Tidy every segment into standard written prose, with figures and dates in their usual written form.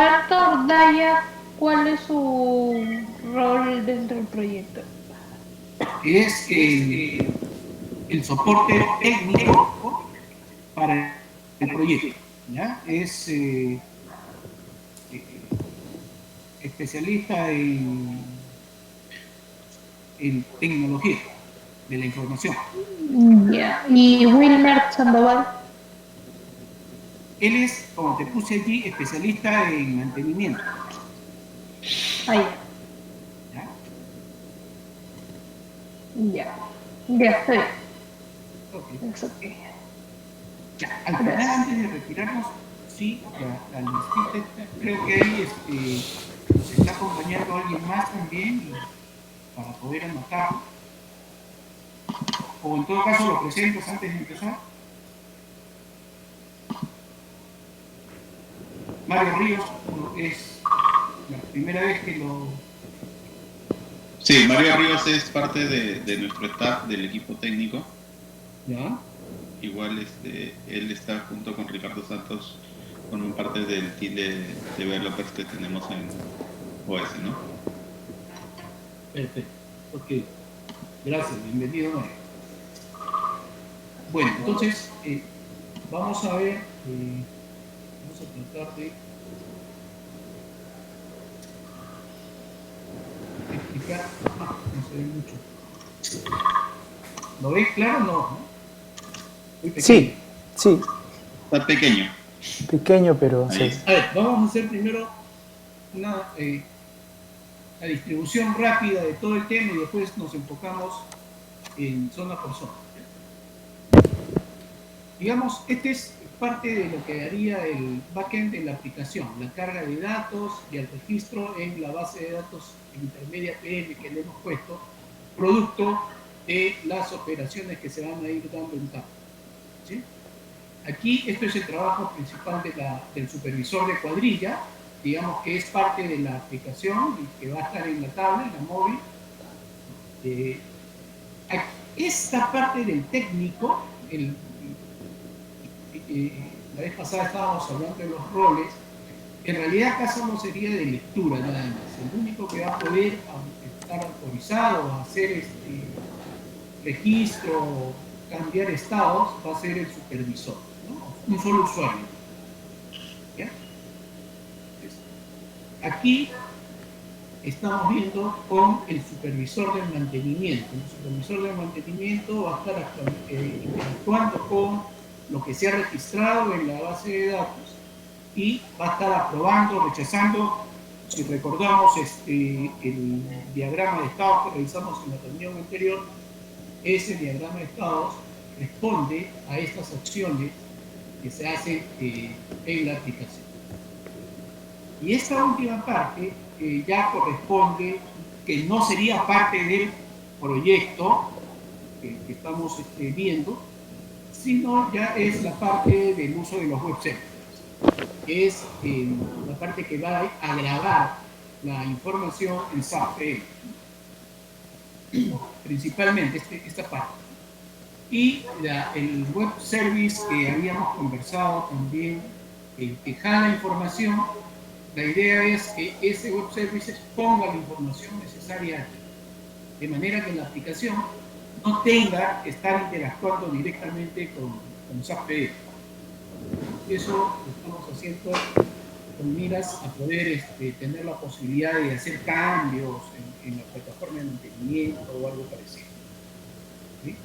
Ordaya, ¿cuál es su rol dentro del proyecto? Es el soporte técnico para el proyecto, ¿ya? Es especialista en tecnología de la información. Ya. ¿Y Wilmer Sandoval? Él es, como te puse allí, especialista en mantenimiento, Ahí. ¿ya? Ya. Ya estoy. Ok. Es ok. Ya, al final, Gracias. antes de retirarnos, sí, la listita, creo que ahí nos está acompañando alguien más también para poder anotarlo. O en todo caso lo presentas antes de empezar. Mario Ríos es la primera vez que lo... Sí, Mario Ríos es parte de nuestro staff, del equipo técnico. ¿Ya? Igual él está junto con Ricardo Santos, con un parte del team de developers que tenemos en OS, ¿no? Perfecto. Ok. Gracias, bienvenido Mario. Bueno, entonces vamos a ver, vamos a tratar de explicar. No se ve mucho. ¿Lo ves claro o no? Muy pequeño. Sí, sí. Está pequeño. Pequeño, pero Ahí. sí. A ver, vamos a hacer primero una distribución rápida de todo el tema y después nos enfocamos en zona por zona. Digamos, este es parte de lo que haría el backend de la aplicación, la carga de datos y el registro en la base de datos intermedia PM que le hemos puesto, producto de las operaciones que se van a ir dando en tabla. ¿Sí? Aquí esto es el trabajo principal del supervisor de cuadrilla, digamos que es parte de la aplicación y que va a estar en la tabla, en la móvil. Esta parte del técnico, la vez pasada estábamos hablando de los roles, en realidad acá solo sería de lectura nada más. El único que va a poder estar autorizado a hacer registro, cambiar estados, va a ser el supervisor, ¿no? Un solo usuario. ¿Ya? Aquí estamos viendo con el supervisor del mantenimiento. El supervisor del mantenimiento va a estar interactuando con lo que se ha registrado en la base de datos y va a estar aprobando, rechazando. Si recordamos el diagrama de estados que revisamos en la reunión anterior, ese diagrama de estados responde a estas acciones que se hacen en la aplicación. Y esta última parte ya corresponde, que no sería parte del proyecto que estamos viendo, sino ya es la parte del uso de los web servers, que es la parte que va a grabar la información en SAP, principalmente esta parte. Y el web service que habíamos conversado también, que jala información. La idea es que ese web service ponga la información necesaria de manera que la aplicación no tenga que estar interactuando directamente con SAP PDF. Eso lo estamos haciendo con miras a poder tener la posibilidad de hacer cambios en la plataforma de mantenimiento o algo parecido. ¿Sí?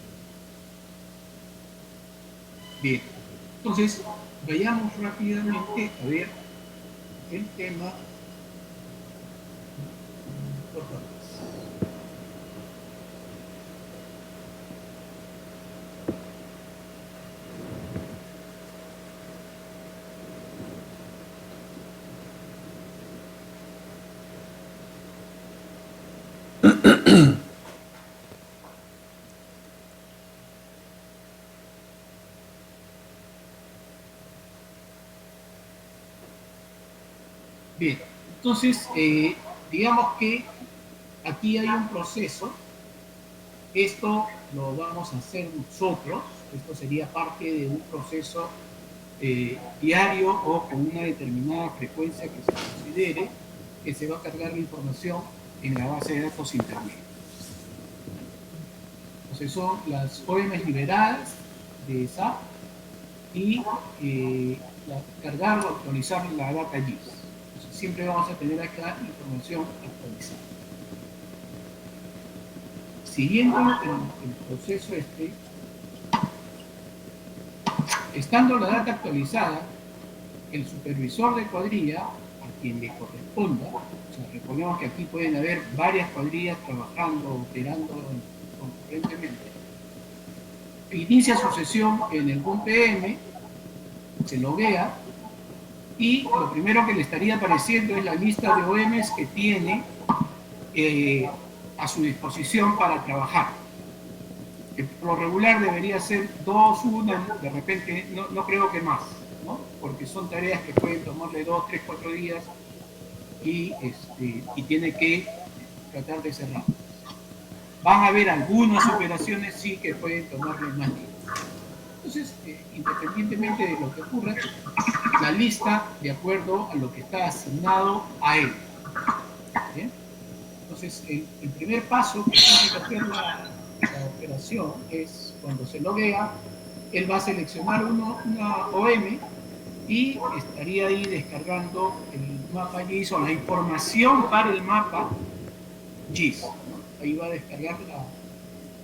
Bien, entonces vayamos rápidamente a ver el tema. Por favor. Bien, entonces, digamos que aquí hay un proceso. Esto lo vamos a hacer nosotros. Esto sería parte de un proceso diario o con una determinada frecuencia que se considere que se va a cargar la información en la base de datos intermedia. Entonces son las OMs liberadas de SAP y cargar o actualizar la data GIS. Entonces, siempre vamos a tener acá información actualizada. Siguiendo el proceso estando la data actualizada, el supervisor de cuadrilla, a quien le corresponda, o sea, recordemos que aquí pueden haber varias cuadrillas trabajando, operando concurrentemente, inicia su sesión en el PUN PM, se loguea, y lo primero que le estaría apareciendo es la lista de OMs que tiene a su disposición para trabajar. Por lo regular debería ser 2, 1, de repente no creo que más, ¿no? Porque son tareas que pueden tomarle 2, 3, 4 días y tiene que tratar de cerrar. Van a haber algunas operaciones sí que pueden tomarle más tiempo. Entonces, independientemente de lo que ocurra, la lista de acuerdo a lo que está asignado a él. ¿Bien? Entonces, el primer paso que tiene que hacer la operación es cuando se loguea, él va a seleccionar una OM y estaría ahí descargando el mapa GIS o la información para el mapa GIS, ¿no? Ahí va a descargar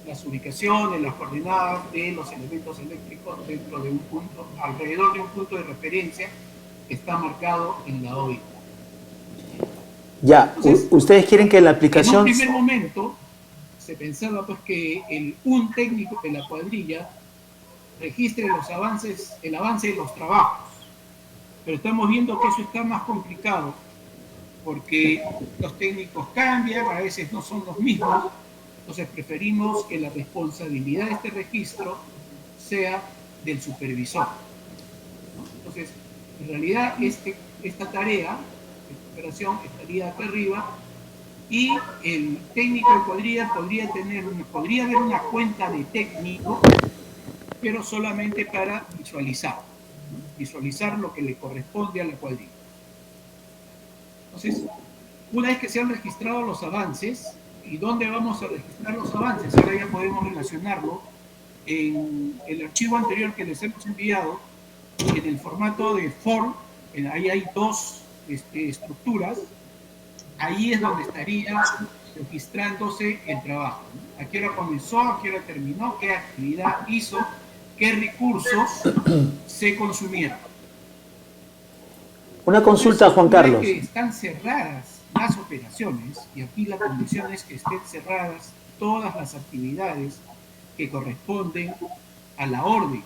las ubicaciones, las coordenadas de los elementos eléctricos dentro de un punto, alrededor de un punto de referencia que está marcado en la OI. Ya, Entonces, ustedes quieren que la aplicación... En un primer momento se pensaba pues que un técnico de la cuadrilla registre el avance de los trabajos, pero estamos viendo que eso está más complicado porque los técnicos cambian, a veces no son los mismos, entonces preferimos que la responsabilidad de este registro sea del supervisor, ¿no? Entonces, en realidad esta tarea, esta operación estaría acá arriba y el técnico de cuadrilla podría haber una cuenta de técnico, pero solamente para visualizar, ¿no? Visualizar lo que le corresponde a la cuadrilla. Entonces, una vez que se han registrado los avances, ¿y dónde vamos a registrar los avances? Ahora ya podemos relacionarlo en el archivo anterior que les hemos enviado, en el formato de form, ahí hay dos estructuras, ahí es donde estaría registrándose el trabajo, ¿no? ¿A qué hora comenzó? ¿A qué hora terminó? ¿Qué actividad hizo? ¿Qué recursos se consumieron? Una consulta, Juan Carlos. Que están cerradas las operaciones, y aquí la condición es que estén cerradas todas las actividades que corresponden a la orden,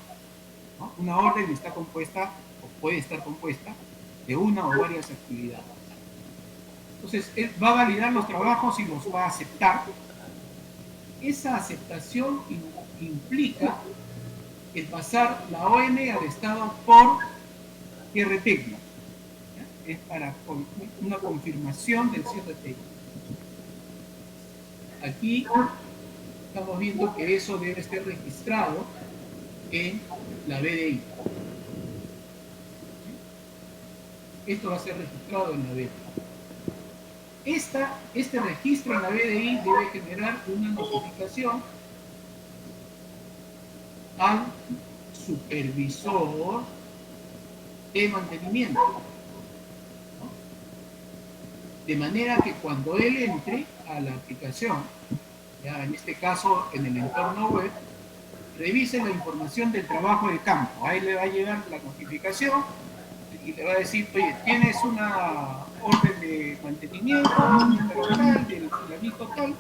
¿no? Una orden está compuesta, o puede estar compuesta, de una o varias actividades. Entonces, él va a validar los trabajos y los va a aceptar. Esa aceptación implica el pasar la ON al estado por cierre técnico. Es para una confirmación del cierre técnico. Aquí estamos viendo que eso debe estar registrado en la BDI. Esto va a ser registrado en la BDI. Este registro en la BDI debe generar una notificación al supervisor de mantenimiento, ¿no? De manera que cuando él entre a la aplicación, ya en este caso en el entorno web, revise la información del trabajo de campo. Ahí le va a llegar la notificación y le va a decir, oye, tienes una orden de mantenimiento, un número tal, del fulanito tal,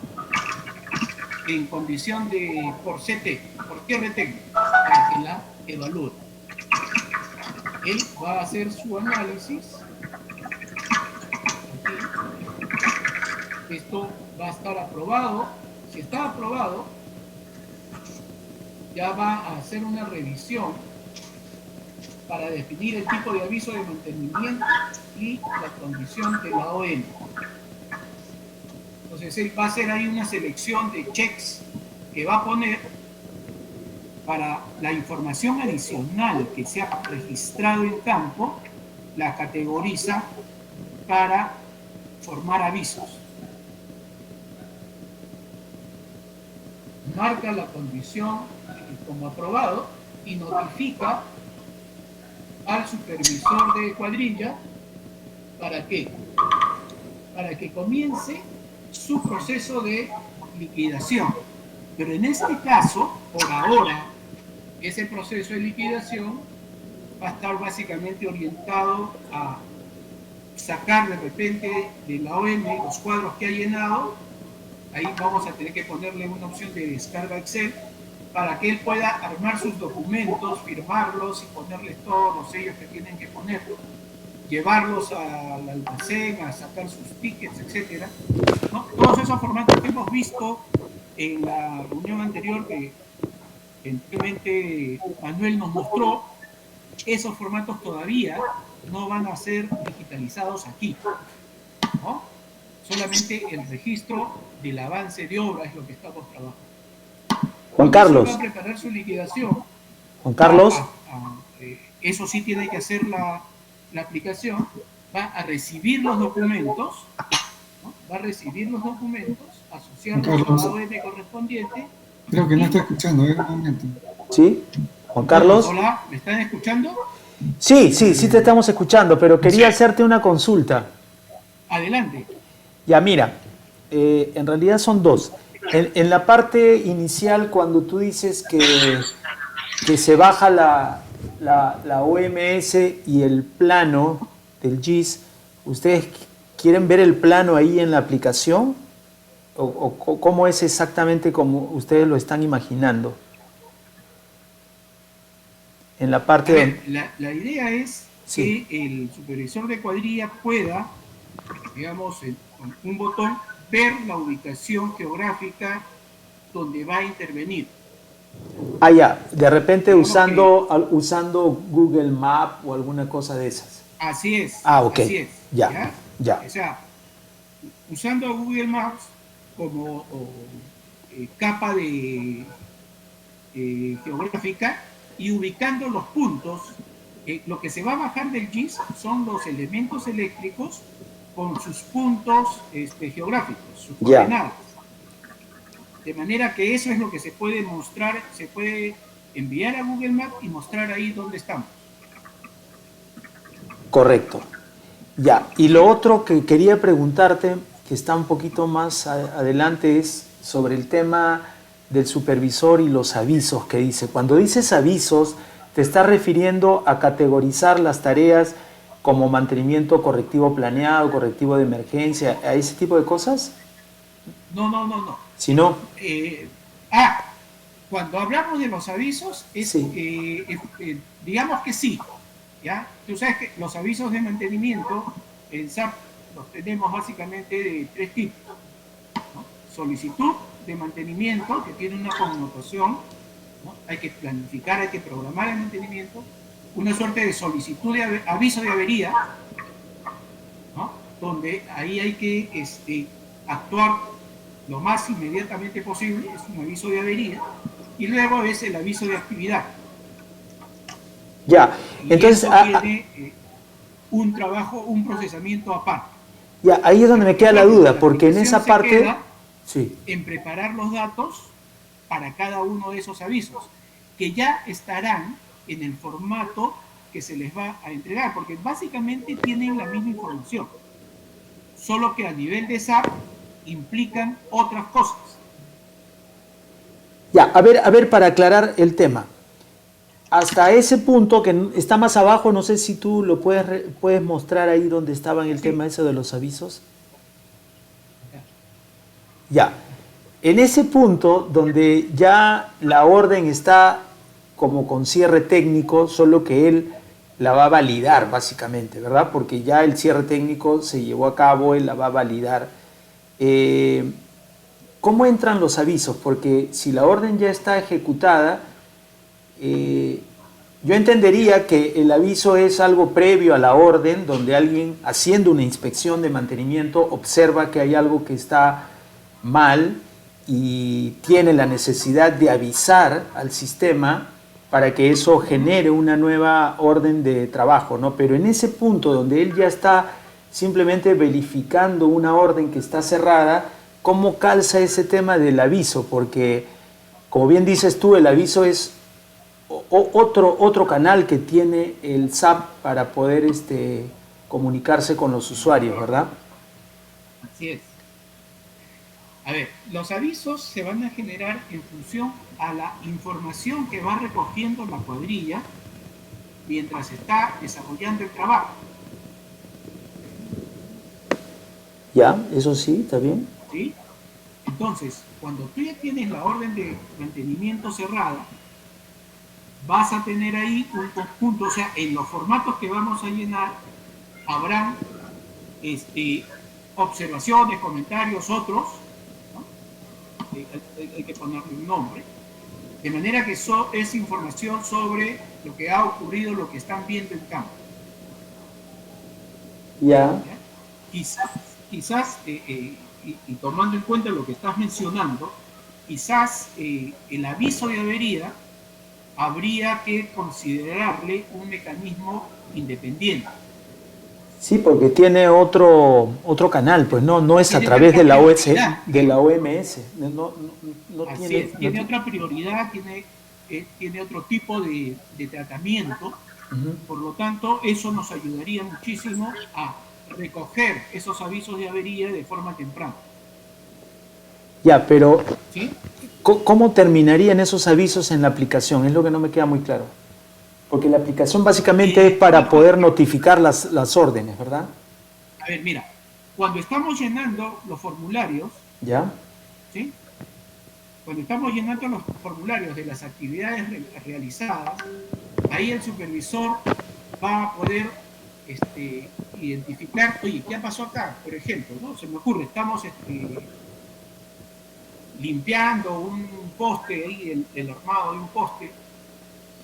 en condición de por CT, por cierre técnico, para que la evalúe. Él va a hacer su análisis. Aquí. Esto va a estar aprobado. Si está aprobado, ya va a hacer una revisión para definir el tipo de aviso de mantenimiento y la condición de la OM. Entonces él va a hacer ahí una selección de checks que va a poner para la información adicional que se ha registrado en campo, la categoriza para formar avisos. Marca la condición como aprobado y notifica al supervisor de cuadrilla. ¿Para qué? Para que comience su proceso de liquidación. Pero en este caso, por ahora, ese proceso de liquidación va a estar básicamente orientado a sacar de repente de la OM los cuadros que ha llenado. Ahí vamos a tener que ponerle una opción de descarga Excel para que él pueda armar sus documentos, firmarlos y ponerles todos los sellos que tienen que poner, llevarlos al almacén, a sacar sus tickets, etc. ¿No? Todos esos formatos que hemos visto en la reunión anterior que evidentemente Manuel nos mostró, esos formatos todavía no van a ser digitalizados aquí, ¿no? Solamente el registro del avance de obra es lo que estamos trabajando. Juan Carlos. Va a preparar su liquidación. Juan Carlos. Eso sí tiene que hacer la aplicación. Va a recibir los documentos, ¿no? Va a recibir los documentos, asociarlos a la OM correspondiente. Creo que no está escuchando, un momento. ¿Sí? Juan Carlos. Hola, ¿me están escuchando? Sí, te estamos escuchando, pero quería hacerte una consulta. Adelante. Ya, mira, en realidad son dos. En la parte inicial, cuando tú dices que se baja la OMS y el plano del GIS, ¿ustedes quieren ver el plano ahí en la aplicación? ¿O cómo es exactamente como ustedes lo están imaginando? En la parte la idea es que el supervisor de cuadrilla pueda, digamos, con un botón, ver la ubicación geográfica donde va a intervenir. Ah, ya, de repente usando Google Maps o alguna cosa de esas. Así es. Ah, ok. Así es, ya. O sea, usando Google Maps como capa de geográfica y ubicando los puntos, lo que se va a bajar del GIS son los elementos eléctricos con sus puntos geográficos, sus coordenadas. De manera que eso es lo que se puede mostrar, se puede enviar a Google Maps y mostrar ahí dónde estamos. Correcto. Ya, y lo otro que quería preguntarte, que está un poquito más adelante, es sobre el tema del supervisor y los avisos que dice. Cuando dices avisos, ¿te estás refiriendo a categorizar las tareas como mantenimiento correctivo planeado, correctivo de emergencia, a ese tipo de cosas? No. Si no... cuando hablamos de los avisos, digamos que sí, ¿ya? Tú sabes que los avisos de mantenimiento en SAP los tenemos básicamente de tres tipos, ¿no? Solicitud de mantenimiento, que tiene una connotación, ¿no? Hay que planificar, hay que programar el mantenimiento, una suerte de solicitud de aviso de avería, ¿no? Donde ahí hay que actuar lo más inmediatamente posible, es un aviso de avería, y luego es el aviso de actividad. Ya, y entonces... eso tiene un trabajo, un procesamiento aparte. Ya, ahí es donde me queda la duda, porque en esa parte... En preparar los datos para cada uno de esos avisos, que ya estarán en el formato que se les va a entregar, porque básicamente tienen la misma información, solo que a nivel de SAP implican otras cosas. Ya, a ver, para aclarar el tema. Hasta ese punto, que está más abajo, no sé si tú lo puedes mostrar ahí donde estaba en el tema ese de los avisos. Ya, en ese punto donde ya la orden está como con cierre técnico, solo que él la va a validar básicamente, ¿verdad? Porque ya el cierre técnico se llevó a cabo, él la va a validar. ¿Cómo entran los avisos? Porque si la orden ya está ejecutada, yo entendería que el aviso es algo previo a la orden, donde alguien haciendo una inspección de mantenimiento observa que hay algo que está mal y tiene la necesidad de avisar al sistema para que eso genere una nueva orden de trabajo, ¿no? Pero en ese punto donde él ya está simplemente verificando una orden que está cerrada, ¿cómo calza ese tema del aviso? Porque, como bien dices tú, el aviso es otro canal que tiene el SAP para poder comunicarse con los usuarios, ¿verdad? Así es. A ver, los avisos se van a generar en función a la información que va recogiendo la cuadrilla mientras está desarrollando el trabajo. Ya, eso sí, está bien. ¿Sí? Entonces, cuando tú ya tienes la orden de mantenimiento cerrada, vas a tener ahí un conjunto, o sea, en los formatos que vamos a llenar, habrán observaciones, comentarios, otros, ¿no? Hay que ponerle un nombre, de manera que eso es información sobre lo que ha ocurrido, lo que están viendo en campo. Ya. ¿Ya? Quizás y tomando en cuenta lo que estás mencionando, quizás el aviso de avería habría que considerarle un mecanismo independiente. Sí, porque tiene otro canal, pues no es a Tiene través de otra la prioridad. de la OMS. No Así tiene, es, tiene otra prioridad, tiene otro tipo de tratamiento. Ujú. Por lo tanto, eso nos ayudaría muchísimo a recoger esos avisos de avería de forma temprana. Ya, pero ¿Sí? ¿cómo terminarían esos avisos en la aplicación? Es lo que no me queda muy claro. Porque la aplicación básicamente es para poder notificar las órdenes, ¿verdad? A ver, mira, cuando estamos llenando los formularios, ¿Ya? ¿sí? Cuando estamos llenando los formularios de las actividades realizadas, ahí el supervisor va a poder identificar, oye, ¿qué pasó acá? Por ejemplo, ¿no? Se me ocurre, estamos limpiando un poste, ahí el armado de un poste,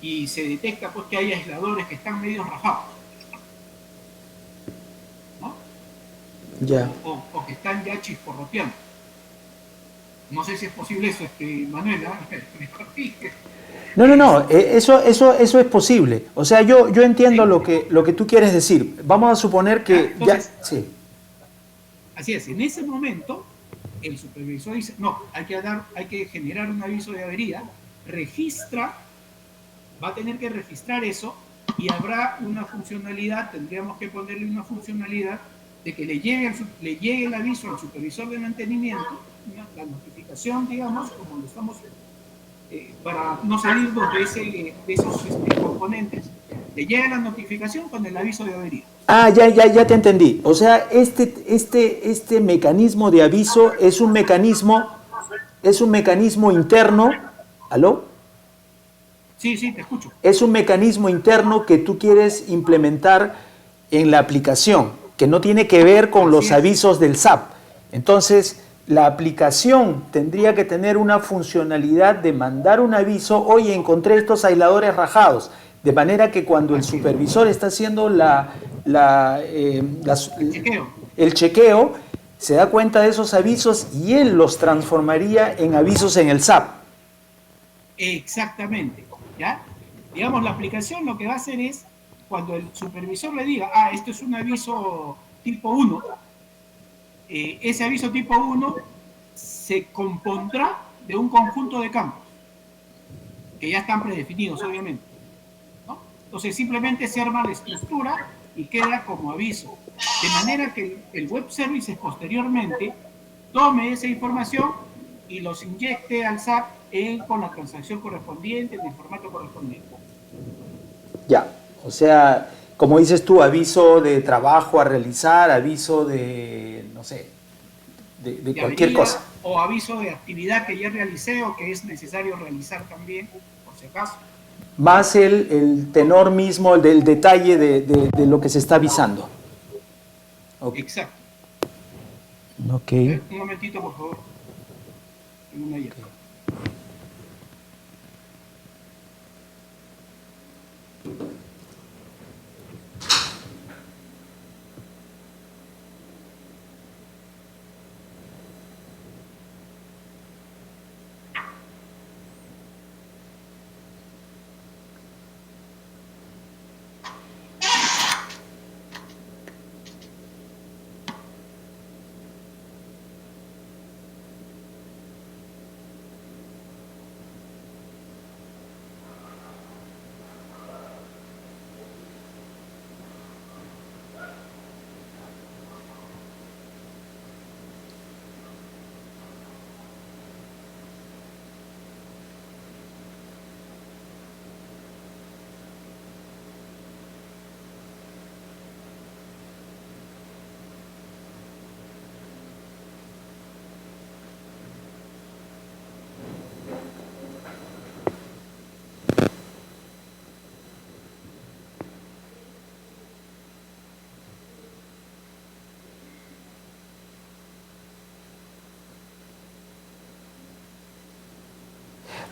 y se detecta pues que hay aisladores que están medio rajados, ¿no? Ya. O que están ya chisporroteando. No sé si es posible eso, Manuela, me corrige. No, eso es posible. O sea, yo entiendo ¿Sí? lo que tú quieres decir. Vamos a suponer que Entonces, sí. así es, en ese momento el supervisor dice, no, hay que generar un aviso de avería, registra, va a tener que registrar eso y habrá una funcionalidad, tendríamos que ponerle una funcionalidad de que le llegue el aviso al supervisor de mantenimiento, la notificación, digamos, como lo estamos, para no salirnos de esos componentes, le llega la notificación con el aviso de avería. Ah, ya te entendí. O sea, este mecanismo de aviso es un mecanismo interno. ¿Aló? Sí, sí, te escucho. Es un mecanismo interno que tú quieres implementar en la aplicación, que no tiene que ver con los avisos del SAP. Entonces, la aplicación tendría que tener una funcionalidad de mandar un aviso, oye, encontré estos aisladores rajados, de manera que cuando el supervisor está haciendo el chequeo, se da cuenta de esos avisos y él los transformaría en avisos en el SAP. Exactamente, ¿ya? Digamos, la aplicación lo que va a hacer es, cuando el supervisor le diga, esto es un aviso tipo 1, ese aviso tipo 1 se compondrá de un conjunto de campos, que ya están predefinidos, obviamente, ¿no? Entonces, simplemente se arma la estructura y queda como aviso. De manera que el web services posteriormente tome esa información y los inyecte al SAP con la transacción correspondiente, en el formato correspondiente. Ya, o sea, como dices tú, aviso de trabajo a realizar, aviso de, no sé, de cualquier cosa. O aviso de actividad que ya realicé o que es necesario realizar también, por si acaso. Más el tenor mismo del detalle de lo que se está avisando. Okay. Exacto. Ok. Un momentito, por favor. Tengo una llamada.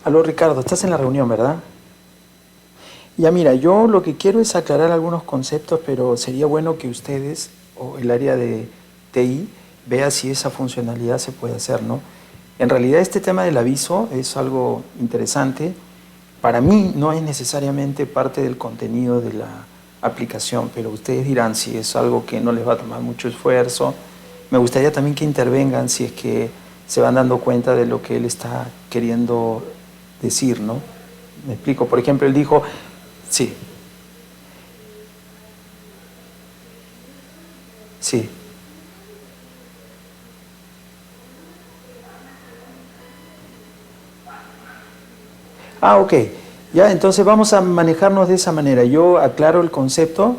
Aló, Ricardo, estás en la reunión, ¿verdad? Ya mira, yo lo que quiero es aclarar algunos conceptos, pero sería bueno que ustedes o el área de TI vea si esa funcionalidad se puede hacer, ¿no? En realidad este tema del aviso es algo interesante. Para mí no es necesariamente parte del contenido de la aplicación, pero ustedes dirán si es algo que no les va a tomar mucho esfuerzo. Me gustaría también que intervengan si es que se van dando cuenta de lo que él está queriendo decir, ¿no? Me explico. Por ejemplo, él dijo, sí, sí. Ah, ok. Ya, entonces vamos a manejarnos de esa manera. Yo aclaro el concepto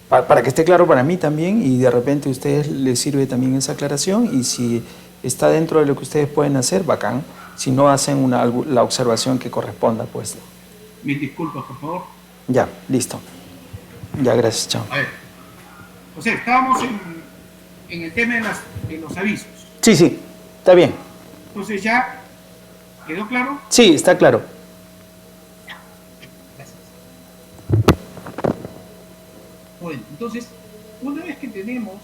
para que esté claro para mí también y de repente a ustedes les sirve también esa aclaración y si está dentro de lo que ustedes pueden hacer, bacán. Si no, hacen la observación que corresponda, pues. Mil disculpas, por favor. Ya, listo. Ya, gracias, chao. A ver, o sea, estábamos en el tema de los avisos. Sí, sí, está bien. Entonces ya, ¿quedó claro? Sí, está claro. Gracias. Bueno, entonces, una vez que tenemos,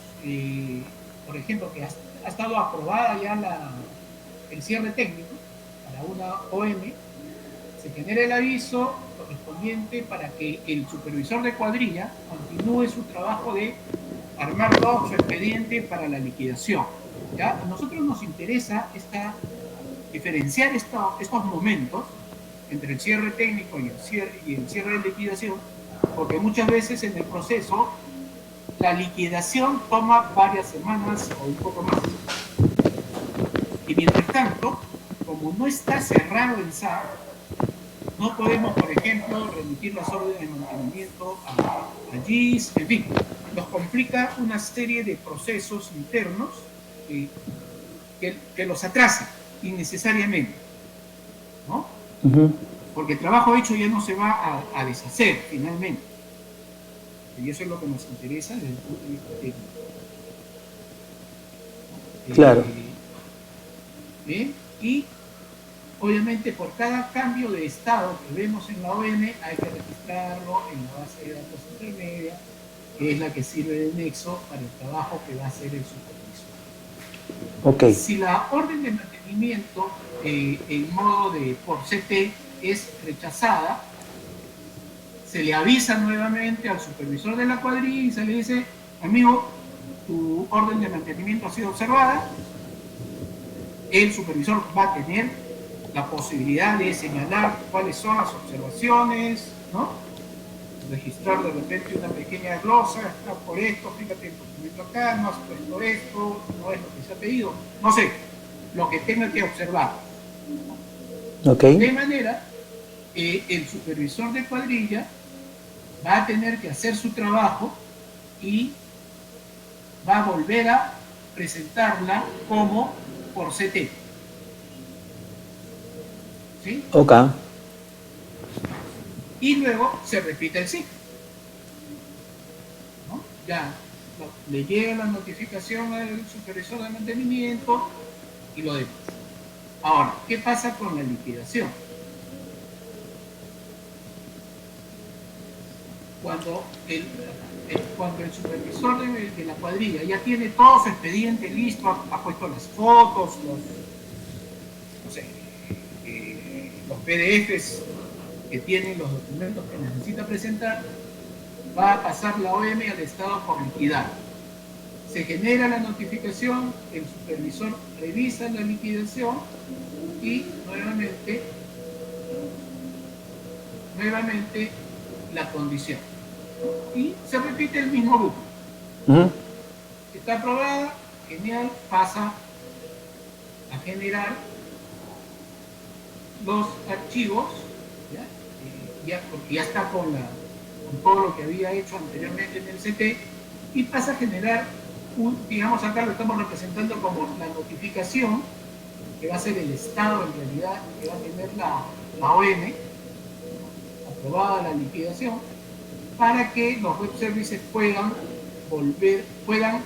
por ejemplo, que ha estado aprobada ya el cierre técnico para una OM, se genera el aviso correspondiente para que el supervisor de cuadrilla continúe su trabajo de armar todo su expediente para la liquidación. ¿Ya? A nosotros nos interesa diferenciar estos momentos entre el cierre técnico y el cierre de liquidación, porque muchas veces en el proceso la liquidación toma varias semanas o un poco más. Y mientras tanto, como no está cerrado el SAT, no podemos, por ejemplo, remitir las órdenes de mantenimiento a GIS, en fin, nos complica una serie de procesos internos que los atrasan innecesariamente, ¿no? Uh-huh. Porque el trabajo hecho ya no se va a deshacer finalmente. Y eso es lo que nos interesa desde el punto de vista técnico. Claro. Y obviamente por cada cambio de estado que vemos en la OM hay que registrarlo en la base de datos intermedia, que es la que sirve de nexo para el trabajo que va a hacer el supervisor. Okay. Si la orden de mantenimiento en modo de por CT es rechazada, se le avisa nuevamente al supervisor de la cuadrilla y se le dice, amigo, tu orden de mantenimiento ha sido observada. El supervisor va a tener la posibilidad de señalar cuáles son las observaciones, ¿no? Registrar de repente una pequeña glosa, está por esto, fíjate el documento acá, no has puesto esto, no es lo que se ha pedido, no sé, lo que tenga que observar. Okay. De manera que el supervisor de cuadrilla va a tener que hacer su trabajo y va a volver a presentarla como por CT. ¿Sí? Ok. Y luego se repite el ciclo, ¿no? Ya le llega la notificación al supervisor de mantenimiento y lo demás. Ahora, ¿qué pasa con la liquidación? Cuando el supervisor de la cuadrilla ya tiene todo su expediente listo, ha puesto las fotos, los PDFs que tienen los documentos que necesita presentar, va a pasar la OM al estado por liquidar. Se genera la notificación, el supervisor revisa la liquidación y nuevamente la condición. Y se repite el mismo grupo. Uh-huh. Está aprobada, genial, pasa a generar los archivos, porque ya está con todo lo que había hecho anteriormente en el CT, y pasa a generar digamos acá lo estamos representando como la notificación, que va a ser el estado en realidad que va a tener la OM, aprobada la liquidación, para que los web services puedan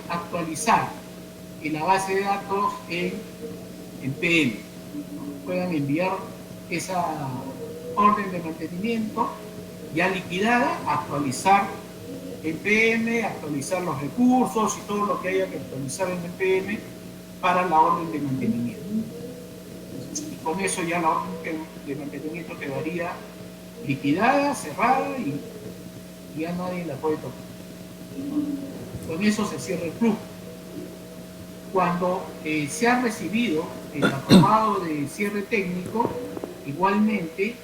actualizar en la base de datos en PM, puedan enviar esa orden de mantenimiento ya liquidada, actualizar el PM, actualizar los recursos y todo lo que haya que actualizar en el PM para la orden de mantenimiento. Y con eso ya la orden de mantenimiento quedaría liquidada, cerrada y ya nadie la puede tocar. Con eso se cierra el flujo. Cuando se ha recibido el aprobado de cierre técnico, igualmente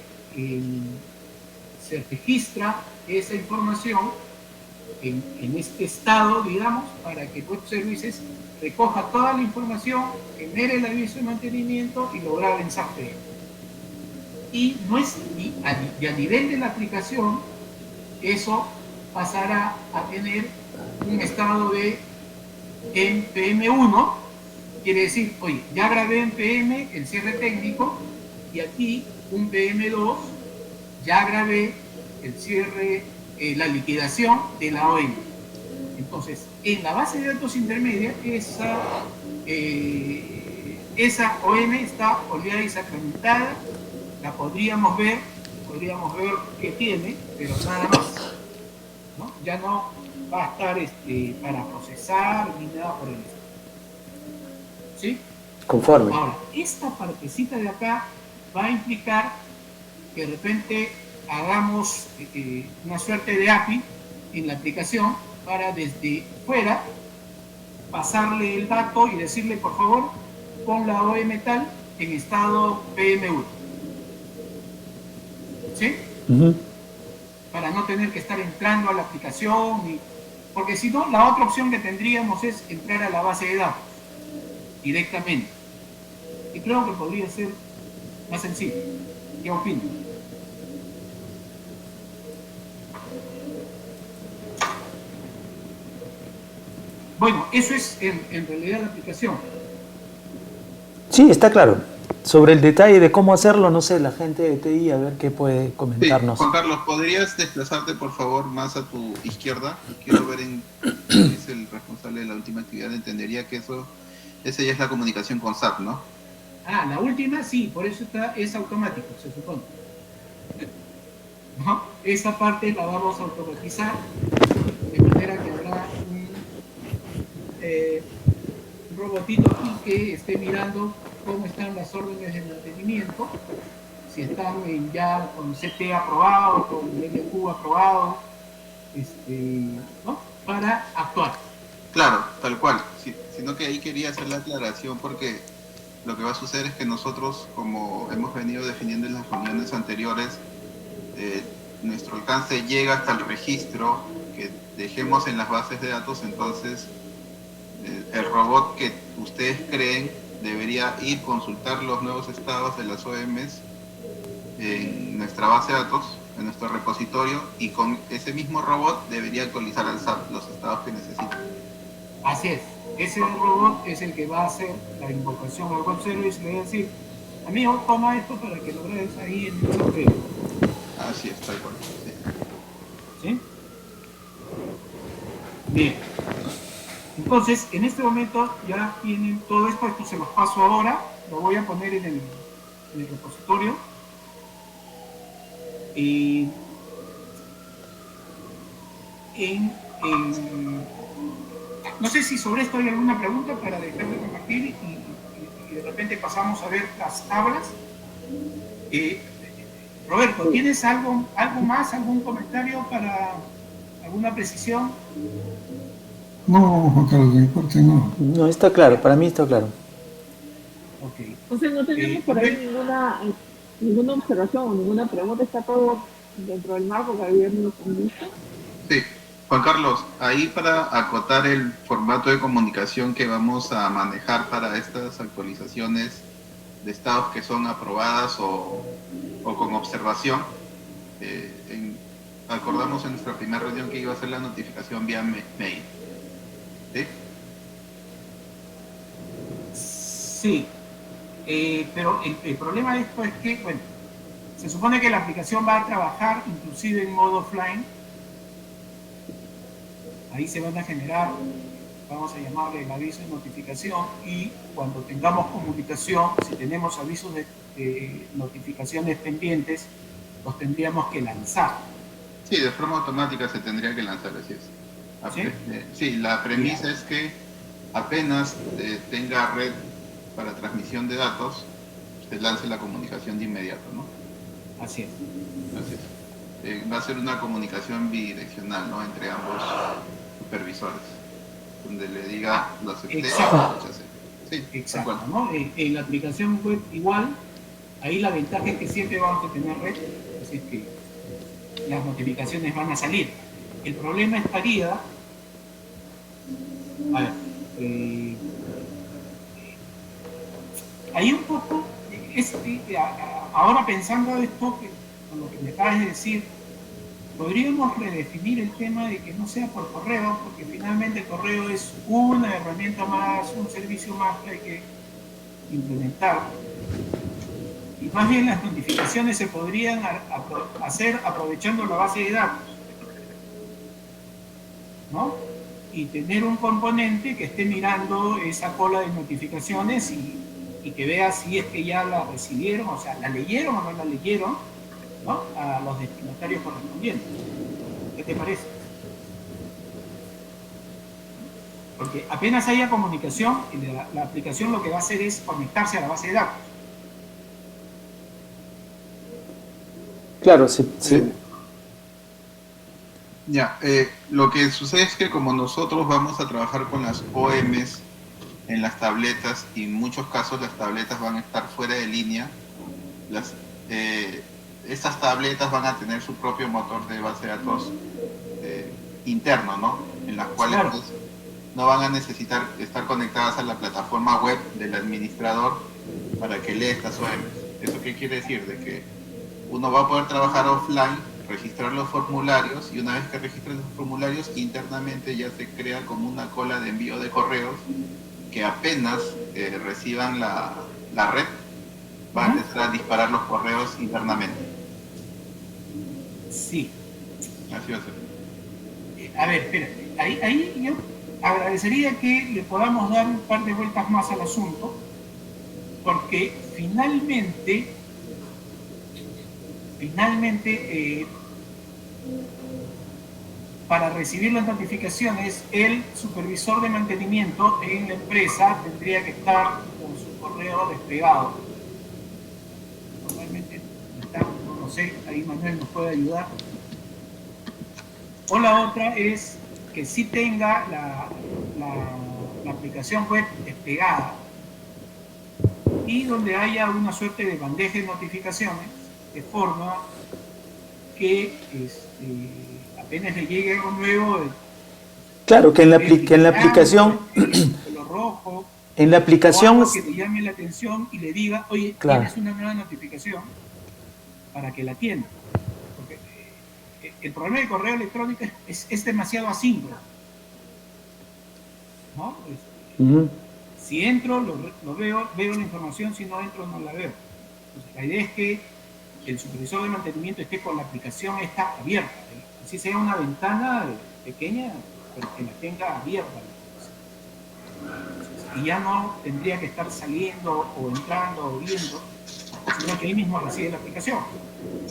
se registra esa información en este estado, digamos, para que Web Services recoja toda la información, genere el aviso de mantenimiento y lo grabe en SAP PM. Y a nivel de la aplicación, eso pasará a tener un estado de en PM1, quiere decir, oye, ya grabé en PM el cierre técnico y aquí un PM2, ya grabé el cierre, la liquidación de la OM. Entonces, en la base de datos intermedia, esa OM está oleada y sacramentada, la podríamos ver qué tiene, pero nada más, ¿no? Ya no va a estar para procesar ni nada por el estilo. ¿Sí? Conforme. Ahora, esta partecita de acá va a implicar que de repente hagamos una suerte de API en la aplicación para desde fuera pasarle el dato y decirle, por favor, pon la OM tal en estado PM1. ¿Sí? Para no tener que estar entrando a la aplicación, porque si no, la otra opción que tendríamos es entrar a la base de datos directamente. Y creo que podría ser más sencillo. ¿Qué opinan? Bueno, eso es en realidad la aplicación. Sí, está claro. Sobre el detalle de cómo hacerlo, no sé, la gente de TI, a ver qué puede comentarnos. Sí, Juan Carlos, ¿podrías desplazarte por favor más a tu izquierda? Quiero ver quién es el responsable de la última actividad. Entendería que esa ya es la comunicación con SAP, ¿no? Ah, la última sí, por eso es automático, se supone. ¿No? Esa parte la vamos a automatizar, de manera que habrá un robotito aquí que esté mirando cómo están las órdenes de mantenimiento, si están ya con CT aprobado, con LQ aprobado, ¿no? Para actuar. Claro, tal cual. Sí, sino que ahí quería hacer la aclaración porque lo que va a suceder es que nosotros, como hemos venido definiendo en las reuniones anteriores, nuestro alcance llega hasta el registro que dejemos en las bases de datos. Entonces el robot que ustedes creen debería ir consultar los nuevos estados de las OMs en nuestra base de datos, en nuestro repositorio, y con ese mismo robot debería actualizar al SAP los estados que necesita. Así es. Ese robot es el que va a hacer la invocación al web service, le va a decir, amigo, toma esto para que lo grabes ahí en el software. Así es, tal cual. Sí. ¿Sí? Bien. Entonces, en este momento ya tienen todo esto se los paso ahora, lo voy a poner en el repositorio. No sé si sobre esto hay alguna pregunta para dejar de compartir y de repente pasamos a ver las tablas. Roberto, ¿tienes algo más, algún comentario para alguna precisión? No, Juan Carlos, de mi parte no. No, está claro, para mí está claro. Ok. Entonces no tenemos por ahí ninguna observación o ninguna pregunta, está todo dentro del marco que habíamos visto. Sí. Juan Carlos, ahí para acotar el formato de comunicación que vamos a manejar para estas actualizaciones de estados que son aprobadas o con observación, acordamos en nuestra primera reunión que iba a ser la notificación vía mail. ¿Sí? Sí, pero el problema de esto es que, bueno, se supone que la aplicación va a trabajar inclusive en modo offline. Ahí se van a generar vamos a llamarle el aviso de notificación, y cuando tengamos comunicación, si tenemos avisos de notificaciones pendientes, los tendríamos que lanzar. Sí, de forma automática se tendría que lanzar, así es. ¿Sí? Sí, la premisa es que apenas tenga red para transmisión de datos, se lance la comunicación de inmediato, ¿no? Así es. Así es. Va a ser una comunicación bidireccional, ¿no? Entre ambos supervisores, donde le diga lo acepté o lo rechacé. Sí, Exacto, ¿no? En la aplicación web igual, ahí la ventaja es que siempre vamos a tener red, así es que las notificaciones van a salir. El problema estaría, a ver, ahí un poco, ahora pensando esto, con lo que me acabas de decir, podríamos redefinir el tema de que no sea por correo, porque finalmente el correo es una herramienta más, un servicio más que hay que implementar. Y más bien las notificaciones se podrían hacer aprovechando la base de datos, ¿no? Y tener un componente que esté mirando esa cola de notificaciones y que vea si es que ya la recibieron, o sea, la leyeron o no la leyeron, ¿no? A los destinatarios correspondientes. ¿Qué te parece? Porque apenas haya comunicación, la aplicación lo que va a hacer es conectarse a la base de datos. Claro, sí. Sí. Ya, lo que sucede es que como nosotros vamos a trabajar con las OMs en las tabletas, y en muchos casos las tabletas van a estar fuera de línea, estas tabletas van a tener su propio motor de base de datos interno, ¿no? En las cuales Claro, pues, no van a necesitar estar conectadas a la plataforma web del administrador para que lea estas OMs. ¿Eso qué quiere decir? De que uno va a poder trabajar offline, registrar los formularios, y una vez que registre los formularios, internamente ya se crea como una cola de envío de correos que apenas reciban la red, van a empezar a disparar los correos internamente. sí. Así va a ser. A ver, espérate. Ahí yo agradecería que le podamos dar un par de vueltas más al asunto, porque finalmente, para recibir las notificaciones, el supervisor de mantenimiento en la empresa tendría que estar con su correo desplegado. Normalmente está, no sé, ahí Manuel nos puede ayudar. O la otra es que sí tenga la aplicación web desplegada y donde haya una suerte de bandeja de notificaciones, de forma que apenas le llegue algo nuevo, Claro, que en la aplicación, lo rojo, en la o aplicación, algo que le llame la atención y le diga, oye, claro, tienes una nueva notificación, para que la atienda. Porque el problema del correo electrónico es demasiado asíncrono, ¿no? ujú, Si entro, lo veo la información; si no entro, no la veo. Entonces, la idea es que el supervisor de mantenimiento esté con la aplicación esta abierta, así sea una ventana pequeña, pero que la tenga abierta. Y ya no tendría que estar saliendo o entrando o viendo, sino que ahí mismo recibe la aplicación.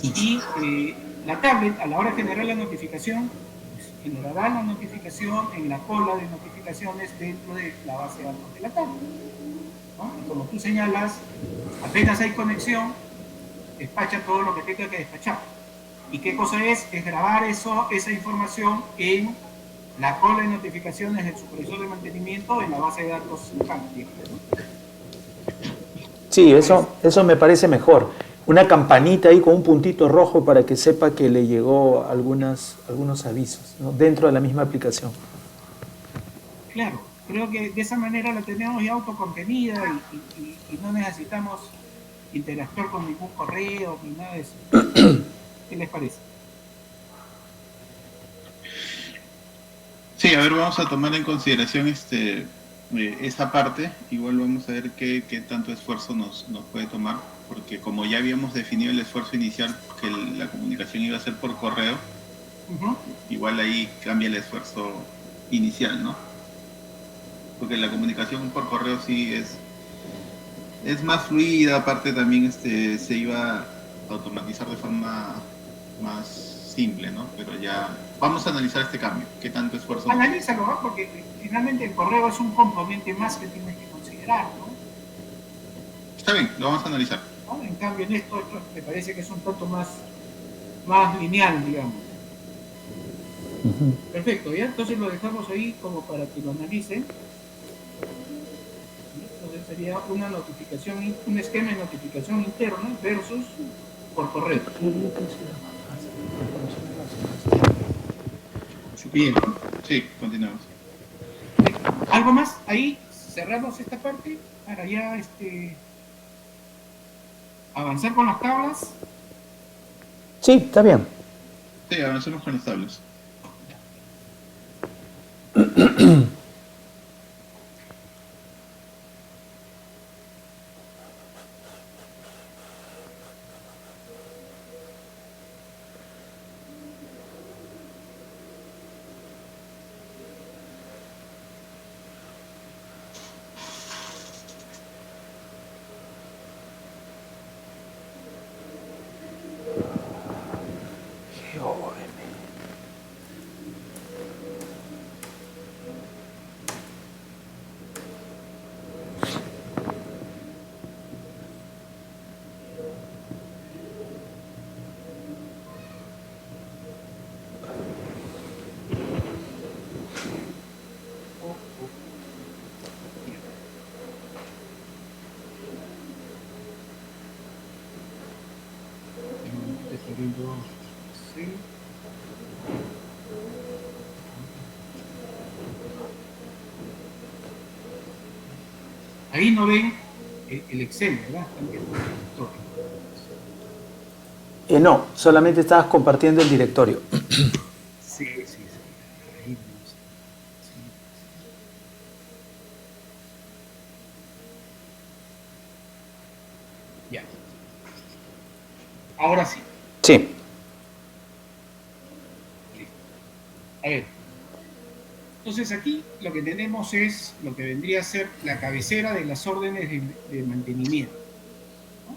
Y la tablet, a la hora de generar la notificación, pues, generará la notificación en la cola de notificaciones dentro de la base de datos de la tablet, ¿no? Y como tú señalas, apenas hay conexión, despacha todo lo que tenga que despachar. ¿Y qué cosa es? Es grabar esa información en la cola de notificaciones del supervisor de mantenimiento en la base de datos local. sí, eso me parece mejor. Una campanita ahí con un puntito rojo para que sepa que le llegó algunos avisos, ¿no? Dentro de la misma aplicación. Claro, creo que de esa manera la tenemos ya autocontenida y no necesitamos interactuar con ningún correo ni nada de eso. ¿Qué les parece? Sí, a ver, vamos a tomar en consideración esa parte. Igual vamos a ver qué tanto esfuerzo nos puede tomar, porque como ya habíamos definido el esfuerzo inicial, que la comunicación iba a ser por correo, igual ahí cambia el esfuerzo inicial, ¿no? porque la comunicación por correo sí es más fluida, aparte también se iba a automatizar de forma más simple, ¿no? Pero ya vamos a analizar este cambio, qué tanto esfuerzo. Analízalo, ¿no? Porque finalmente el correo es un componente más que tienes que considerar, ¿no? Está bien, lo vamos a analizar. ¿No? En cambio en esto me parece que es un tanto más lineal, digamos. Perfecto, ya entonces lo dejamos ahí como para que lo analicen. Entonces sería una notificación, un esquema de notificación interna versus por correo. Bien, sí, continuamos. ¿Algo más? Ahí cerramos esta parte para ya avanzar con las tablas. Sí, está bien. Sí, avancemos con las tablas. Ahí no ven el Excel, ¿verdad? No, solamente estabas compartiendo el directorio. Sí. Ahí no está. Ya. Ahora sí. Sí. Listo. A ver. Entonces aquí lo que tenemos es lo que vendría a ser la cabecera de las órdenes de mantenimiento. ¿No?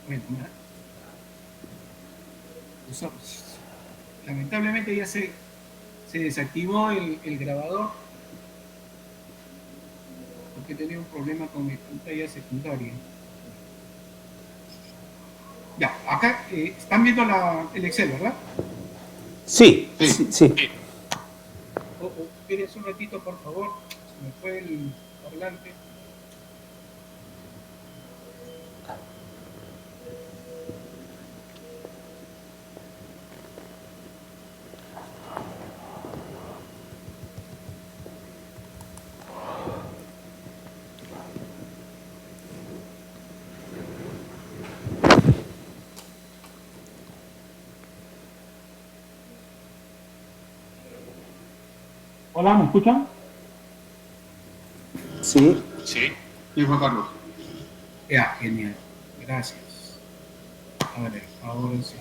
Bueno, lamentablemente ya se desactivó el grabador porque tenía un problema con mi pantalla secundaria. Ya, acá están viendo el Excel, ¿verdad? Sí. Espérense un ratito, por favor. Se me fue el parlante. Hola, ¿me escuchan? Sí. Sí, Juan Carlos. Ya, genial. Gracias. A ver, ahora sí.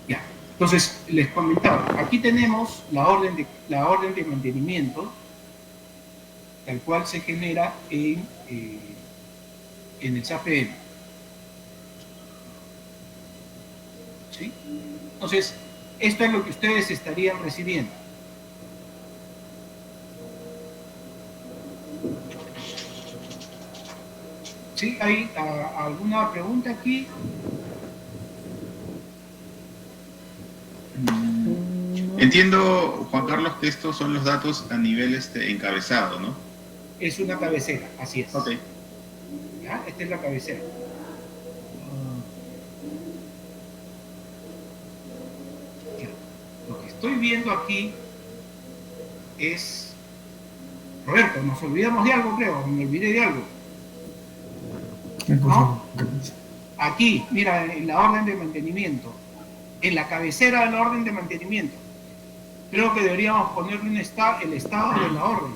Ya. Entonces, les comentaba, aquí tenemos la orden de mantenimiento, tal cual se genera en el SAPM. ¿Sí? Entonces, esto es lo que ustedes estarían recibiendo. ¿Sí? ¿Hay alguna pregunta aquí? Entiendo, Juan Carlos, que estos son los datos a nivel encabezado, ¿no? Es una cabecera, así es. Ok. ¿Ya? Esta es la cabecera. Ya. Lo que estoy viendo aquí es... Roberto, nos olvidamos de algo, creo. Me olvidé de algo. ¿Qué cosa? ¿No? Aquí, mira, en la orden de mantenimiento. En la cabecera de la orden de mantenimiento. Creo que deberíamos ponerle el estado de la orden.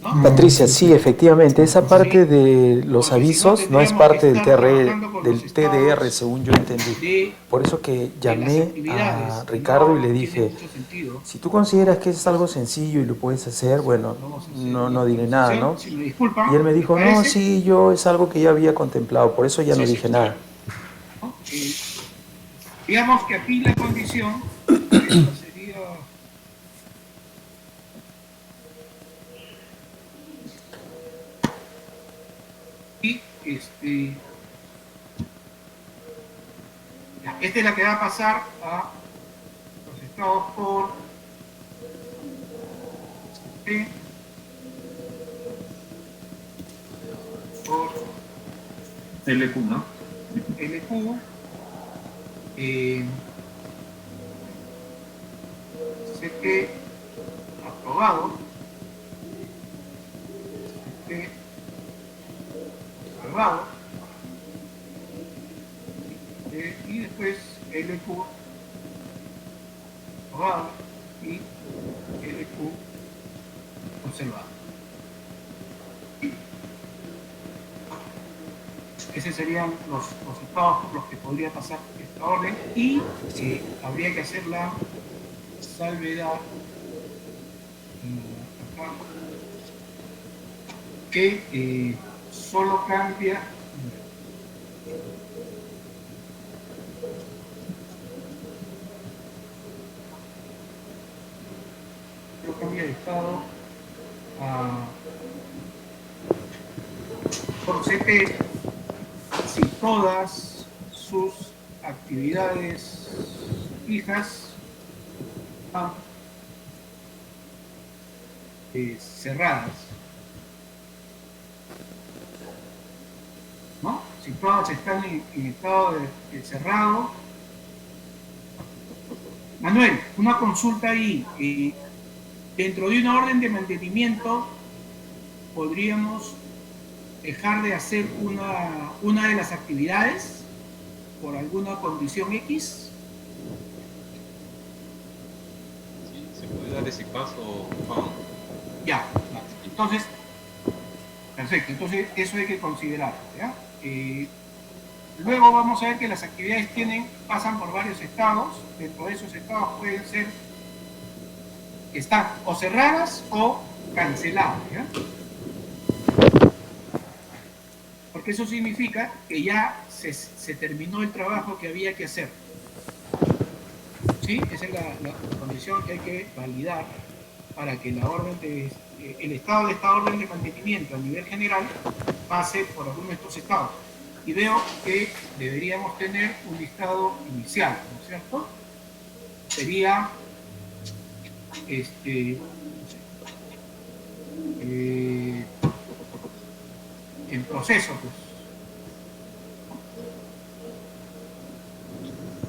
¿no? Patricia, sí, efectivamente, esa parte de los Porque si avisos no es tendríamos parte que del estar TR, trabajando con del los estados TDR, según yo entendí. de Por eso que las llamé actividades, a y Ricardo y le no tiene dije, mucho sentido. si tú consideras que es algo sencillo y lo puedes hacer, bueno, Vamos a hacer no, una no diré nada, actualización, ¿no? si me disculpan, Y él me ¿les dijo, no, parece? sí, yo es algo que ya había contemplado, por eso ya no Sí, sí, dije nada. ¿no? Digamos que aquí la condición, esta sería y ya, esta es la que va a pasar a los estados por C, por LQ, ¿no? LQ, CT aprobado, CT aprobado, y después LQ aprobado y LQ observado. Esos serían los estados por los que podría pasar esta orden y habría que hacer la salvedad acá, que solo cambia de estado por CP si todas sus actividades fijas están cerradas, ¿no? Si todas están en estado de cerrado. Manuel, una consulta ahí. Dentro de una orden de mantenimiento podríamos dejar de hacer una de las actividades por alguna condición X. Sí, se puede dar ese paso, Juan. Ya, entonces, perfecto, entonces eso hay que considerarlo, ¿ya? Luego vamos a ver que las actividades pasan por varios estados. Dentro de esos estados pueden ser que están o cerradas o canceladas, ¿ya? Porque eso significa que ya se terminó el trabajo que había que hacer. ¿Sí? Esa es la condición que hay que validar para que el estado de esta orden de mantenimiento a nivel general pase por alguno de estos estados. Y veo que deberíamos tener un listado inicial, ¿no es cierto? Sería en proceso, pues.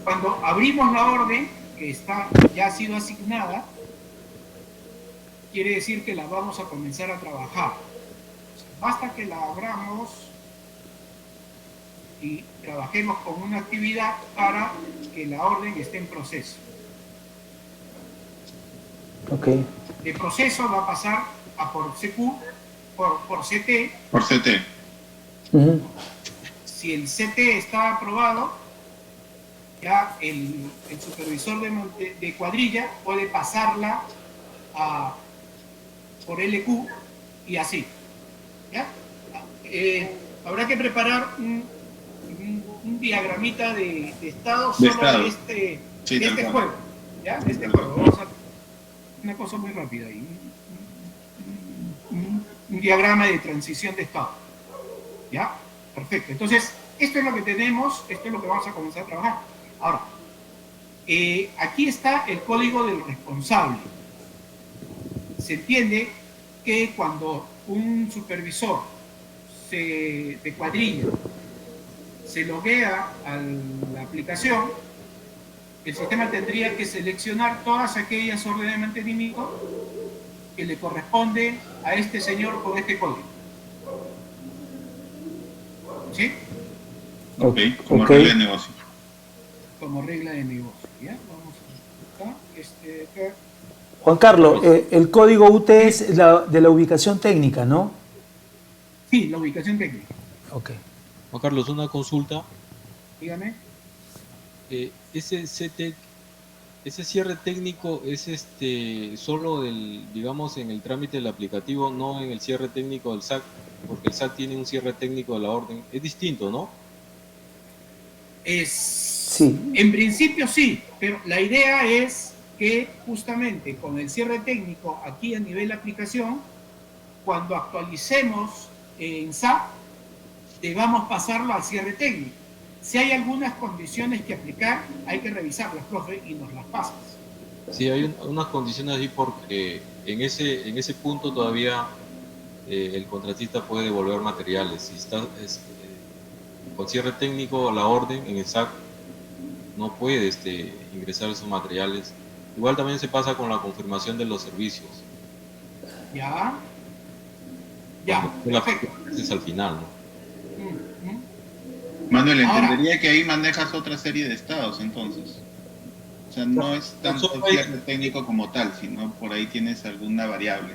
Cuando abrimos la orden, que ya ha sido asignada, quiere decir que la vamos a comenzar a trabajar. O sea, basta que la abramos y trabajemos con una actividad para que la orden esté en proceso. Ok. De proceso va a pasar a por CQ, por CT. Por CT. Uh-huh. Si el CT está aprobado, ya el supervisor de cuadrilla puede pasarla por LQ y así. ¿Ya? Habrá que preparar un diagramita de estado solo de este juego. ¿Ya? De este juego. Vamos a una cosa muy rápida ahí. Un diagrama de transición de estado. ¿Ya? Perfecto. Entonces, esto es lo que tenemos, esto es lo que vamos a comenzar a trabajar. Ahora, aquí está el código del responsable. Se entiende que cuando un supervisor de cuadrilla se loguea a la aplicación, el sistema tendría que seleccionar todas aquellas órdenes de mantenimiento que le corresponden a este señor con este código. ¿Sí? Ok, como regla de negocio. Como regla de negocio, ¿ya? Vamos a acá, acá. Juan Carlos, el código UT es de la ubicación técnica, ¿no? Sí, la ubicación técnica. Ok. Juan Carlos, una consulta. Dígame. Ese ese cierre técnico es solo digamos, en el trámite del aplicativo, no en el cierre técnico del SAC, porque el SAC tiene un cierre técnico de la orden. Es distinto, ¿no? Sí. En principio sí, pero la idea es que justamente con el cierre técnico aquí a nivel aplicación, cuando actualicemos en SAP, debamos pasarlo al cierre técnico. Si hay algunas condiciones que aplicar, hay que revisarlas, profe, y nos las pasas. Sí, hay unas condiciones ahí porque en ese punto todavía el contratista puede devolver materiales. Si está con cierre técnico la orden en el SAC, no puede ingresar esos materiales. Igual también se pasa con la confirmación de los servicios. Ya, perfecto. Es al final, ¿no? Manuel, Ahora, entendería que ahí manejas otra serie de estados, entonces. O sea, no es tanto cierre técnico como tal, sino por ahí tienes alguna variable.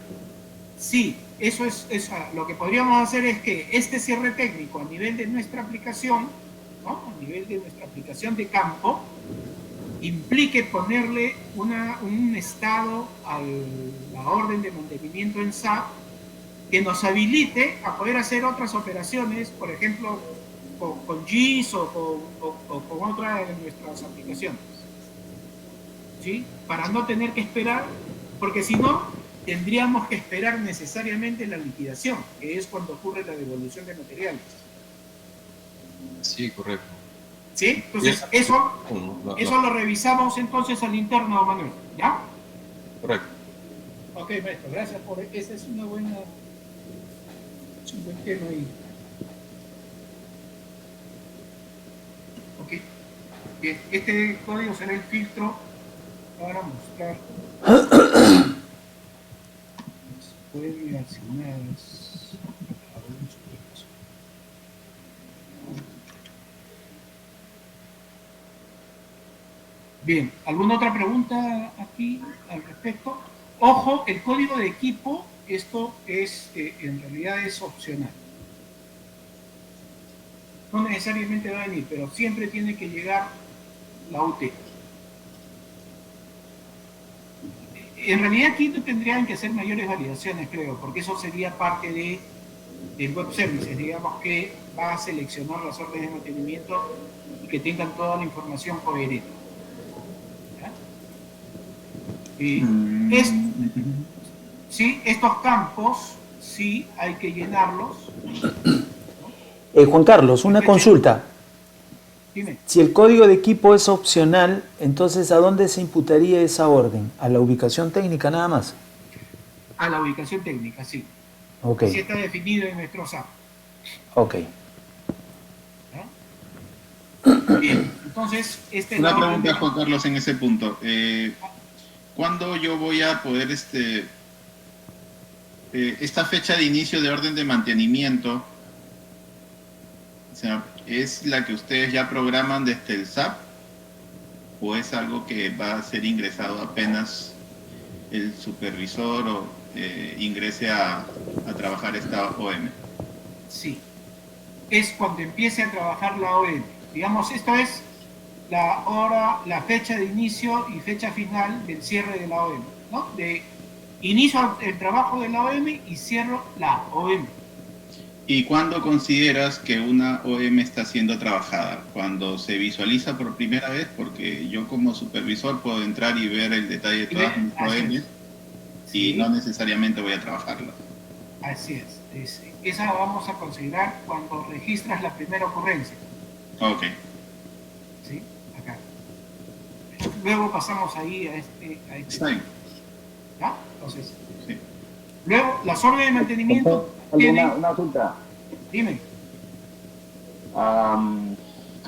Sí, eso lo que podríamos hacer es que este cierre técnico a nivel de nuestra aplicación, ¿no? A nivel de nuestra aplicación de campo, implique ponerle un estado a la orden de mantenimiento en SAP que nos habilite a poder hacer otras operaciones, por ejemplo, con GIS o con otra de nuestras aplicaciones. ¿Sí? Para no tener que esperar, porque si no, tendríamos que esperar necesariamente la liquidación, que es cuando ocurre la devolución de materiales. Sí, correcto. ¿Sí? Entonces, eso lo revisamos entonces al interno, Manuel. ¿Ya? Correcto. Ok, maestro, gracias por... Ese es un buen tema ahí. Ok. Bien, este código será el filtro para mostrar pueden asignadas a un supervisor. Bien, ¿alguna otra pregunta aquí al respecto? Ojo, el código de equipo, esto es, en realidad es opcional. No necesariamente va a venir, pero siempre tiene que llegar la UT. En realidad aquí no tendrían que hacer mayores validaciones, creo, porque eso sería parte del web services, digamos que va a seleccionar las órdenes de mantenimiento y que tengan toda la información coherente. Sí, estos campos sí hay que llenarlos. Juan Carlos, una consulta. Dime. Si el código de equipo es opcional, entonces ¿a dónde se imputaría esa orden? ¿A la ubicación técnica nada más? A la ubicación técnica, sí. Ok. Así está definido en nuestro SAP. Ok. Bien, entonces... Una pregunta, Juan Carlos, en ese punto. ¿Cuándo yo voy a poder esta fecha de inicio de orden de mantenimiento, o sea, es la que ustedes ya programan desde el SAP o es algo que va a ser ingresado apenas el supervisor o ingrese a trabajar esta OM? Sí, es cuando empiece a trabajar la OM. Digamos, esto es la fecha de inicio y fecha final del cierre de la OM, ¿no? De inicio el trabajo de la OM y cierro la OM. ¿Y cuándo consideras que una OM está siendo trabajada? ¿Cuando se visualiza por primera vez? Porque yo como supervisor puedo entrar y ver el detalle de todas mis OM y no necesariamente voy a trabajarla. Así es. Esa la vamos a considerar cuando registras la primera ocurrencia. Ok. ¿Sí? Acá. Luego pasamos ahí a este. Está bien. ¿Ya? Entonces. Sí. Luego, las órdenes de mantenimiento tienen... Una consulta. Dime.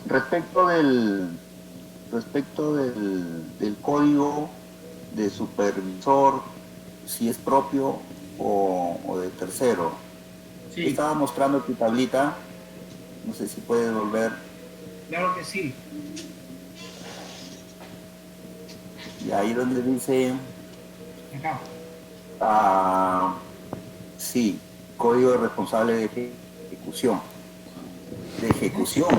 Respecto del código de supervisor, si es propio o de tercero. Sí. Estaba mostrando tu tablita, no sé si puedes volver. Claro que sí. Y ahí donde dice Acá. Sí, código responsable de ejecución. De ejecución,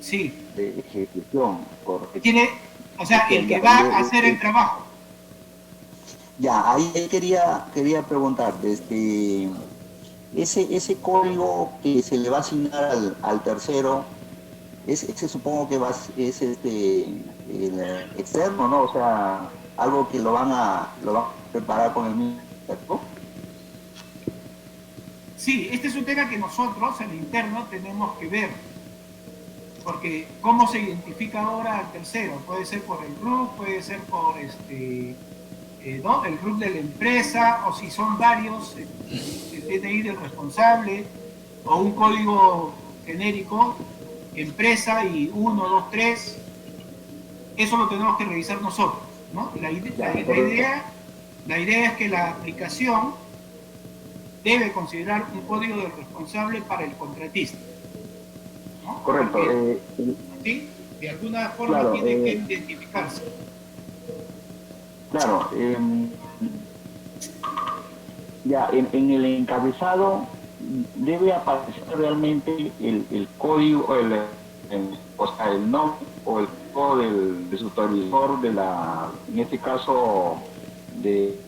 Sí. correcto. Tiene, o sea, el que va a hacer el trabajo. Ya, ahí quería preguntar, ese código que se le va a asignar al tercero, ese supongo que es el externo, ¿no? O sea, algo que lo van a preparar con el mismo experto. Sí, este es un tema que nosotros, en interno, tenemos que ver. Porque, ¿cómo se identifica ahora al tercero? Puede ser por el RUC, puede ser por ¿no? el RUC de la empresa, o si son varios, el DNI del responsable, o un código genérico, empresa y 1, 2, 3. Eso lo tenemos que revisar nosotros, ¿no? La idea es que la aplicación debe considerar un código del responsable para el contratista, ¿no? Correcto. Porque, ¿sí? De alguna forma Claro, tiene que identificarse. Claro, ya en el encabezado debe aparecer realmente el código, o sea, el nombre o el código del supervisor de en este caso, de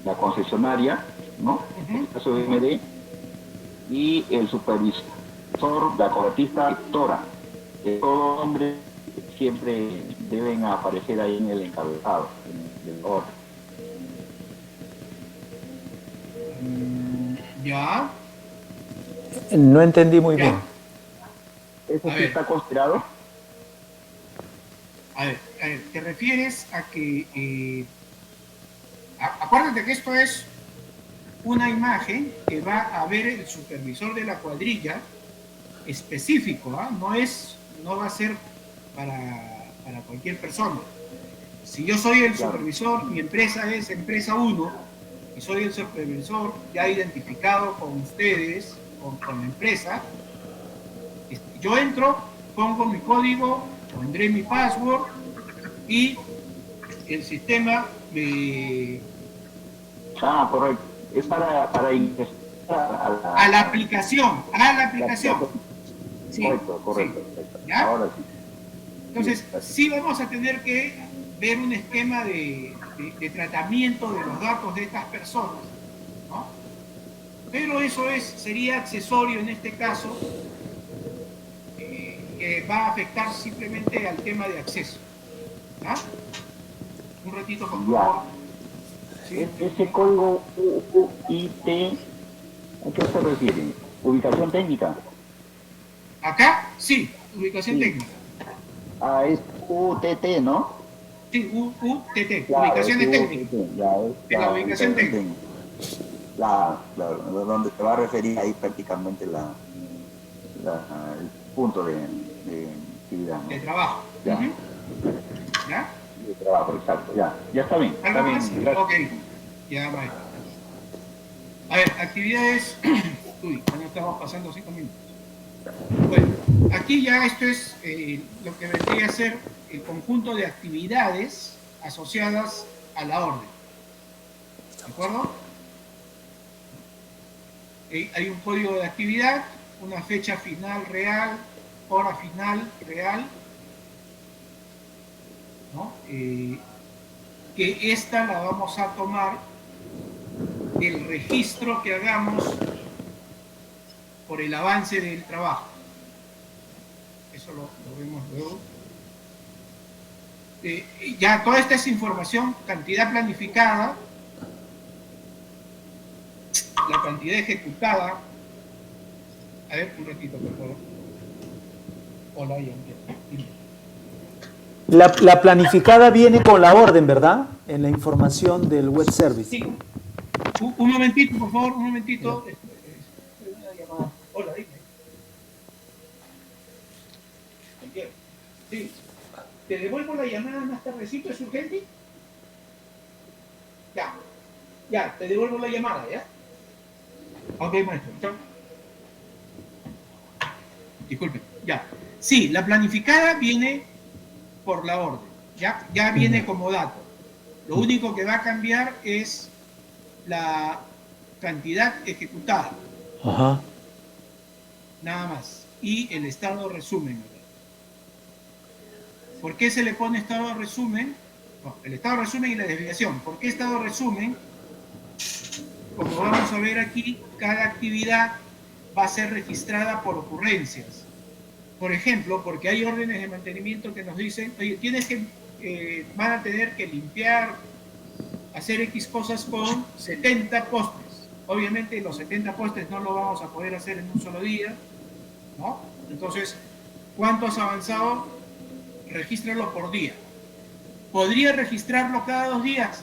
la concesionaria, ¿no? En este caso de MD, y el supervisor de la contratista Tora. Todo nombre siempre deben aparecer ahí en el encabezado, en el orden. ¿Ya? No entendí muy Ya. bien. ¿Eso A sí ver. está considerado? A ver, te refieres a que... acuérdate que esto es una imagen que va a ver el supervisor de la cuadrilla específico, ¿ah? No va a ser para cualquier persona. Si yo soy el supervisor, mi empresa es empresa 1, y soy el supervisor ya identificado con ustedes, con la empresa, yo entro, pongo mi código, pondré mi password y el sistema me... Correcto. Es para ingresar a la aplicación, Sí, correcto. sí. ¿Ya? Ahora sí. Entonces, sí vamos a tener que ver un esquema de tratamiento de los datos de estas personas, ¿no? Pero eso sería accesorio en este caso, que va a afectar simplemente al tema de acceso. ¿Ya? Un ratito, por favor. Sí. Ese código UIT, ¿a qué se refiere? ¿Ubicación técnica? Acá, sí, ubicación técnica. Es UTT, ¿no? Sí, UTT, Claro, ubicaciones es técnicas. UTT, De la ubicación técnica. Claro, donde se va a referir ahí prácticamente el punto de actividad, ¿no? De trabajo. Ya. Uh-huh. ¿Ya? De trabajo, exacto, ya está bien. ¿Algo Está más? bien, gracias. Ok, ya va. A ver, actividades. Uy, ya no estamos pasando 5 minutos. Bueno, aquí ya esto es lo que vendría a ser el conjunto de actividades asociadas a la orden. ¿De acuerdo? Hay un código de actividad, una fecha final real, hora final real, ¿no? Que esta la vamos a tomar del registro que hagamos por el avance del trabajo. Eso lo vemos luego. Ya toda esta es información, cantidad planificada, la cantidad ejecutada. A ver, un ratito, por favor. Hola, ya. La planificada viene con la orden, ¿verdad? En la información del web service. Sí. Un momentito, por favor, un momentito. Una llamada. Hola, dime. Sí. ¿Te devuelvo la llamada más tardecito? ¿Es urgente? Ya, te devuelvo la llamada, ¿ya? Ok, maestro. Chao. Disculpe, ya. Sí, la planificada viene por la orden. Ya viene como dato. Lo único que va a cambiar es la cantidad ejecutada. Ajá. Nada más. Y el estado resumen. ¿Por qué se le pone estado resumen? No, el estado resumen y la desviación. ¿Por qué estado resumen? Como vamos a ver aquí, cada actividad va a ser registrada por ocurrencias. Por ejemplo, porque hay órdenes de mantenimiento que nos dicen, oye, van a tener que limpiar, hacer X cosas con 70 postes. Obviamente los 70 postes no lo vamos a poder hacer en un solo día, ¿no? Entonces, ¿cuánto has avanzado? Regístralo por día. ¿Podría registrarlo cada 2 días?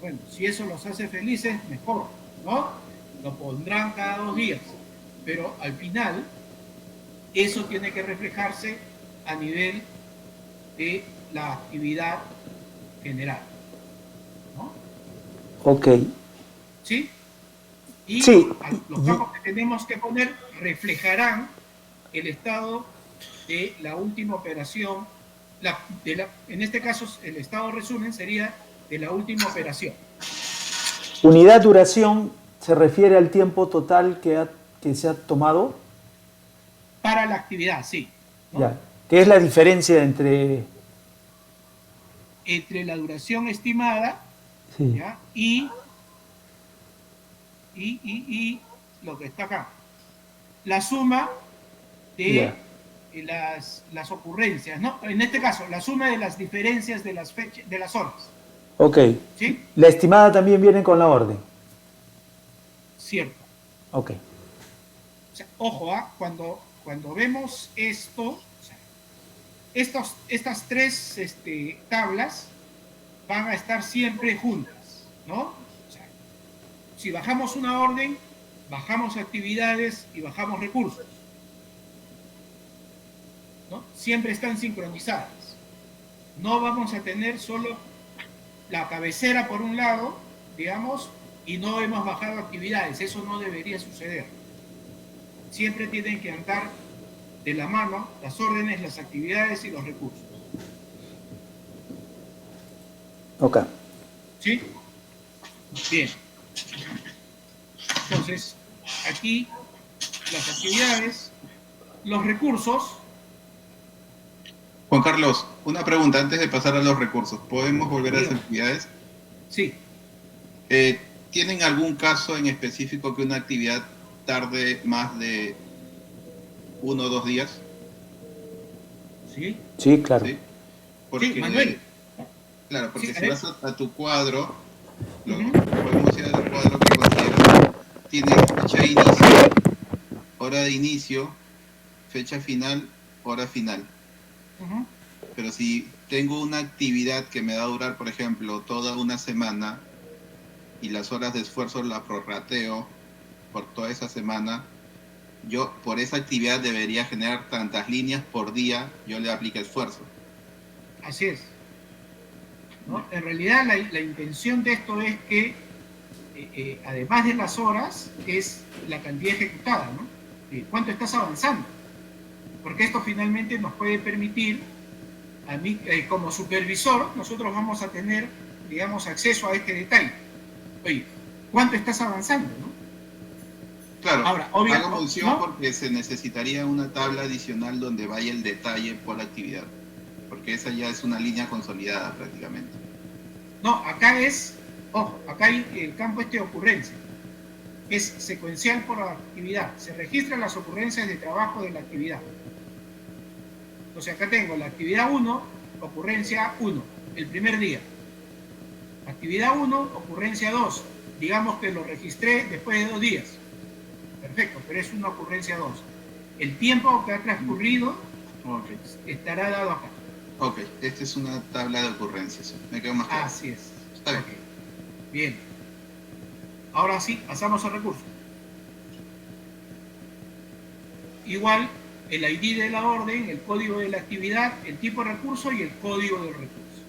Bueno, si eso los hace felices, mejor, ¿no? Lo pondrán cada 2 días. Pero al final, eso tiene que reflejarse a nivel de la actividad general, ¿no? Ok. ¿Sí? Y sí. Los campos que tenemos que poner reflejarán el estado de la última operación. En este caso, el estado resumen sería de la última operación. Unidad duración se refiere al tiempo total que se ha tomado. Para la actividad, sí, ¿no? Ya. ¿Qué es la diferencia entre la duración estimada, sí. ¿ya? y lo que está acá? La suma de las ocurrencias, ¿no? En este caso, la suma de las diferencias de las fechas, de las horas. Ok. ¿Sí? La estimada también viene con la orden. Cierto. Ok. O sea, ojo, cuando vemos esto, o sea, estas tres tablas van a estar siempre juntas, ¿no? O sea, si bajamos una orden, bajamos actividades y bajamos recursos, ¿no? Siempre están sincronizadas. No vamos a tener solo la cabecera por un lado, digamos, y no hemos bajado actividades. Eso no debería suceder. Siempre tienen que andar de la mano las órdenes, las actividades y los recursos. Ok. ¿Sí? Bien. Entonces, aquí las actividades, los recursos. Juan Carlos, una pregunta antes de pasar a los recursos. ¿Podemos volver a las actividades? Sí. ¿Tienen algún caso en específico que una actividad tarde más de 1 o 2 días? Sí. Sí, claro. ¿Sí? Porque, sí, Manuel. Claro, porque Sí, si vas a tu cuadro, Uh-huh. podemos ir al cuadro que consideras. Tienes fecha de inicio, hora de inicio, fecha final, hora final. Uh-huh. Pero si tengo una actividad que me va a durar, por ejemplo, toda una semana y las horas de esfuerzo la prorrateo por toda esa semana, yo por esa actividad debería generar tantas líneas por día, yo le aplico esfuerzo. Así es, ¿no? En realidad la intención de esto es que, además de las horas, es la cantidad ejecutada, ¿no? ¿Cuánto estás avanzando? Porque esto finalmente nos puede permitir, a mí, como supervisor, nosotros vamos a tener, digamos, acceso a este detalle. Oye, ¿cuánto estás avanzando, no? Claro, ahora, hago mención, ¿no? Porque se necesitaría una tabla adicional donde vaya el detalle por actividad, porque esa ya es una línea consolidada prácticamente. No, acá acá hay el campo de ocurrencia. Es secuencial por actividad. Se registran las ocurrencias de trabajo de la actividad. Entonces acá tengo la actividad 1, ocurrencia 1, el primer día. Actividad 1, ocurrencia 2. Digamos que lo registré después de 2 días. Perfecto, pero es una ocurrencia 2. El tiempo que ha transcurrido estará dado acá. Ok, esta es una tabla de ocurrencias. Me quedo más claro. Así es. Está bien. Okay. Bien. Ahora sí, pasamos al recurso. Igual, el ID de la orden, el código de la actividad, el tipo de recurso y el código del recurso.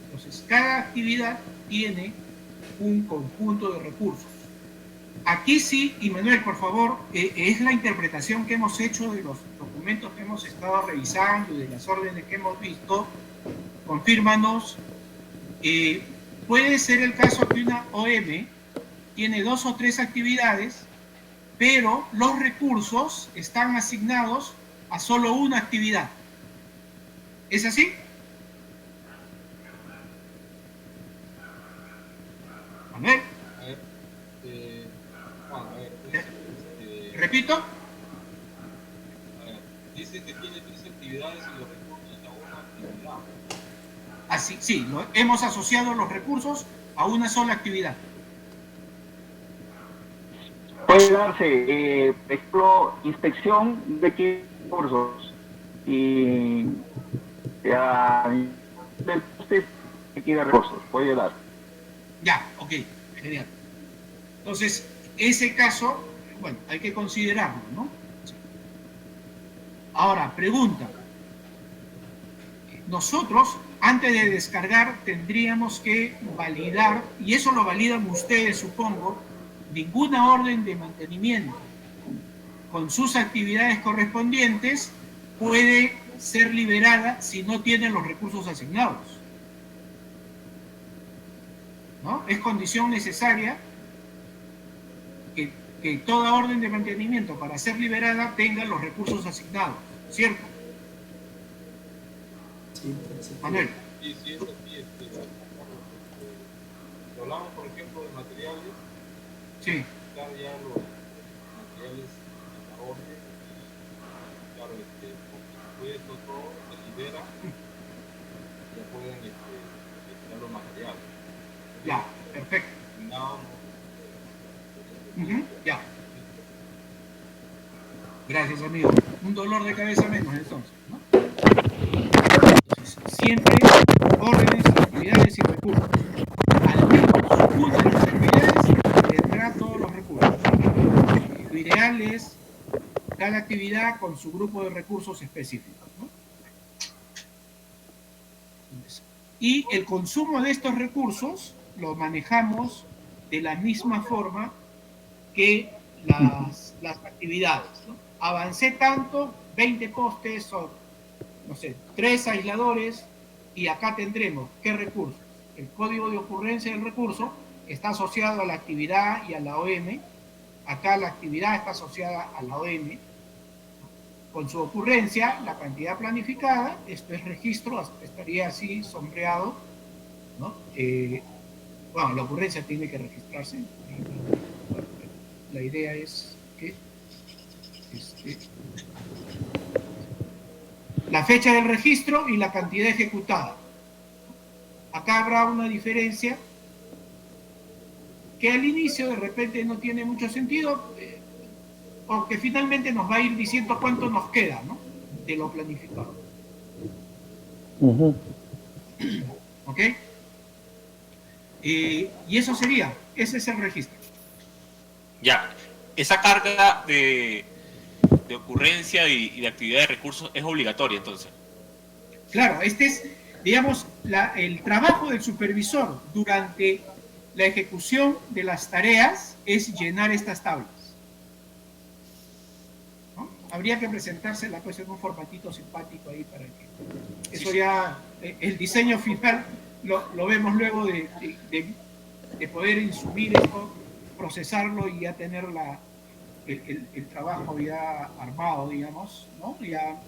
Entonces, cada actividad tiene un conjunto de recursos. Aquí sí, y Manuel, por favor, es la interpretación que hemos hecho de los documentos que hemos estado revisando y de las órdenes que hemos visto. confírmanos. Puede ser el caso que una OM tiene 2 o 3 actividades, pero los recursos están asignados a solo una actividad. ¿Es así? A ver. A ver, Juan, a ver, Repito. a ver, dice que tiene 3 actividades y los recursos a una actividad. Así, sí, hemos asociado los recursos a una sola actividad. Puede darse, por ejemplo, inspección de qué recursos y del poste de recursos, puede dar. Ya, ok, genial. Entonces, ese caso, bueno, hay que considerarlo, ¿no? Ahora, pregunta. Nosotros, antes de descargar, tendríamos que validar, y eso lo validan ustedes, supongo, ninguna orden de mantenimiento con sus actividades correspondientes puede ser liberada si no tienen los recursos asignados, ¿no? Es condición necesaria que toda orden de mantenimiento para ser liberada tenga los recursos asignados, ¿cierto? Sí, Manuel. Sí, sí, es así. Si hablamos, por ejemplo, de materiales, Sí. buscar ya los materiales en la orden, y claro, por supuesto, todo se libera, ya pueden retirar los materiales. Ya, perfecto. No, Ya. Gracias, amigo. Un dolor de cabeza menos, entonces, ¿no? Entonces, siempre órdenes, actividades y recursos. Al menos una de las actividades tendrá todos los recursos. Lo ideal es cada actividad con su grupo de recursos específicos, ¿no? Y el consumo de estos recursos lo manejamos de la misma forma que las actividades, ¿no? Avancé tanto, 20 postes o, no sé, 3 aisladores, y acá tendremos, ¿qué recursos? El código de ocurrencia del recurso está asociado a la actividad y a la OM. Acá la actividad está asociada a la OM. Con su ocurrencia, la cantidad planificada, esto es registro, estaría así sombreado, ¿no? Bueno, la ocurrencia tiene que registrarse. La idea es que la fecha del registro y la cantidad ejecutada. Acá habrá una diferencia que al inicio de repente no tiene mucho sentido, o que finalmente nos va a ir diciendo cuánto nos queda, ¿no?, de lo planificado. ¿Ok? Y eso sería, ese es el registro. Ya, esa carga de ocurrencia y de actividad de recursos es obligatoria, entonces. Claro, este es, digamos, el trabajo del supervisor durante la ejecución de las tareas es llenar estas tablas, ¿no? Habría que presentársela pues en un formatito simpático ahí para que eso ya, el diseño final lo vemos luego de poder insumir esto, procesarlo y ya tener el trabajo ya armado, digamos, ¿no? Ya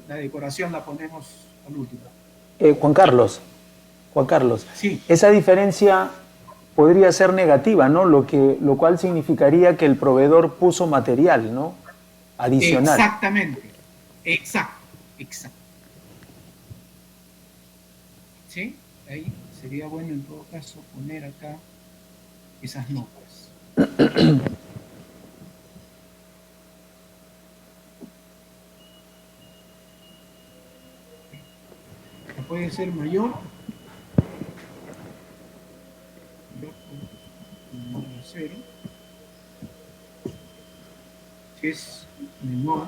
la decoración la ponemos al último. Juan Carlos, sí. Esa diferencia podría ser negativa, ¿no? Lo cual significaría que el proveedor puso material, ¿no?, adicional. Exactamente, exacto. ¿Sí? Ahí sería bueno en todo caso poner acá esas notas. Puede ser mayor, si es menor,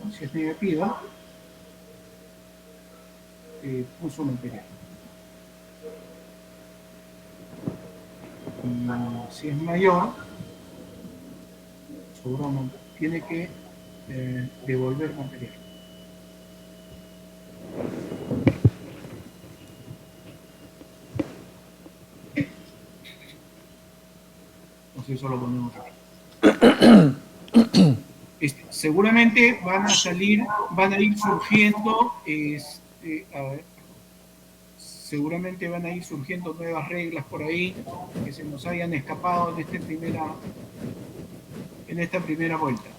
¿no?, si es negativa, puso material. Y si es mayor, tiene que devolver material. eso lo ponemos aquí. Seguramente van a ir surgiendo, a ver, seguramente van a ir surgiendo nuevas reglas por ahí que se nos hayan escapado en esta primera vuelta.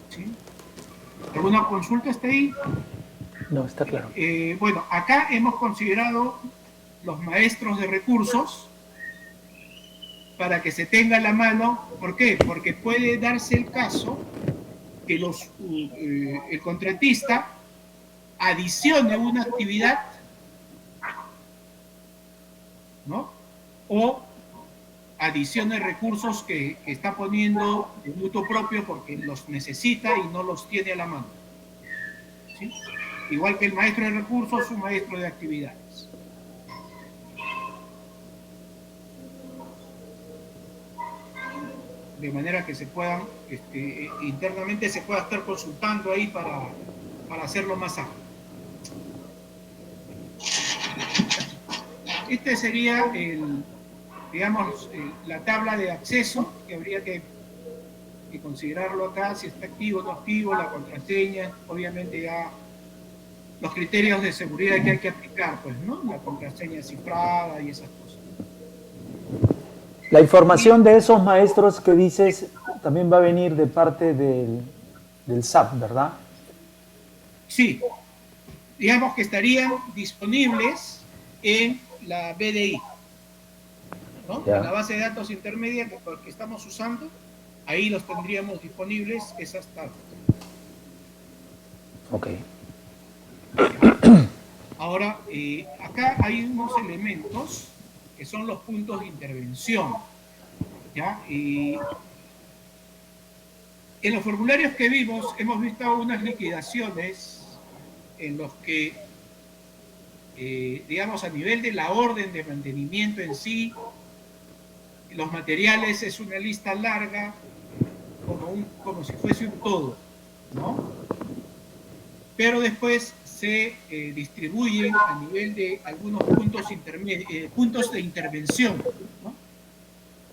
¿Sí? ¿Alguna consulta está ahí? No, está claro. Bueno, acá hemos considerado los maestros de recursos para que se tenga a la mano. ¿Por qué? Porque puede darse el caso que el contratista adicione una actividad, ¿no? O adicione recursos que está poniendo de mutuo propio porque los necesita y no los tiene a la mano. ¿Sí? Igual que el maestro de recursos, un maestro de actividades. De manera que se puedan, internamente se pueda estar consultando ahí para hacerlo más ágil. Este sería la tabla de acceso que habría que considerarlo acá, si está activo o no activo, la contraseña, obviamente ya los criterios de seguridad que hay que aplicar, pues, ¿no? La contraseña cifrada y esas cosas. La información de esos maestros que dices también va a venir de parte del SAP, ¿verdad? Sí. Digamos que estarían disponibles en la BDI, ¿no? En la base de datos intermedia que estamos usando, ahí los tendríamos disponibles esas tablas. Ok. Ahora, acá hay unos elementos que son los puntos de intervención, ¿ya? Y en los formularios que vimos, hemos visto unas liquidaciones en los que, digamos, a nivel de la orden de mantenimiento en sí, los materiales es una lista larga, como si fuese un todo, ¿no? Pero después se distribuyen a nivel de algunos puntos de intervención, ¿no?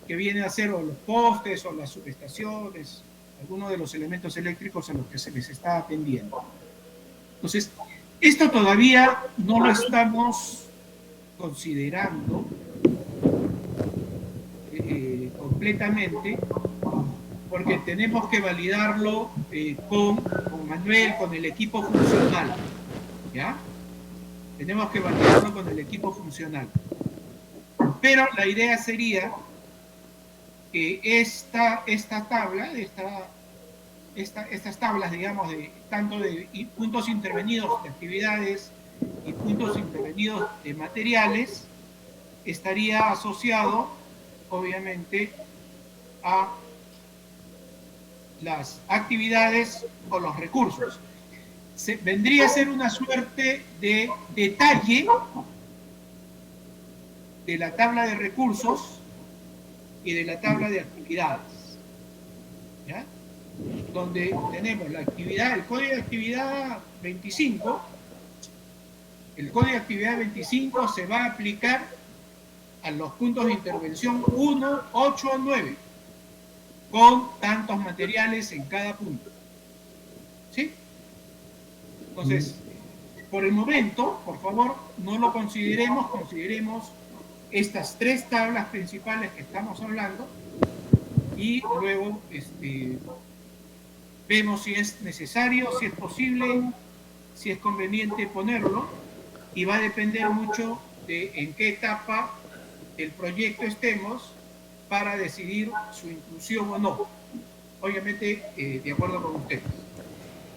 Que vienen a ser o los postes o las subestaciones, algunos de los elementos eléctricos a los que se les está atendiendo. Entonces, esto todavía no lo estamos considerando completamente, porque tenemos que validarlo con Manuel, con el equipo funcional, ¿ya? Tenemos que validarlo con el equipo funcional. Pero la idea sería que esta tabla, estas tablas, digamos, tanto de puntos intervenidos de actividades y puntos intervenidos de materiales, estaría asociado, obviamente, a las actividades o los recursos. Vendría a ser una suerte de detalle de la tabla de recursos y de la tabla de actividades, ¿ya? Donde tenemos la actividad, el código de actividad 25. El código de actividad 25 se va a aplicar a los puntos de intervención 1, 8 o 9, con tantos materiales en cada punto. ¿Sí? Entonces, por el momento, por favor, no lo consideremos estas tres tablas principales que estamos hablando y luego vemos si es necesario, si es posible, si es conveniente ponerlo, y va a depender mucho de en qué etapa del proyecto estemos para decidir su inclusión o no. Obviamente, de acuerdo con ustedes.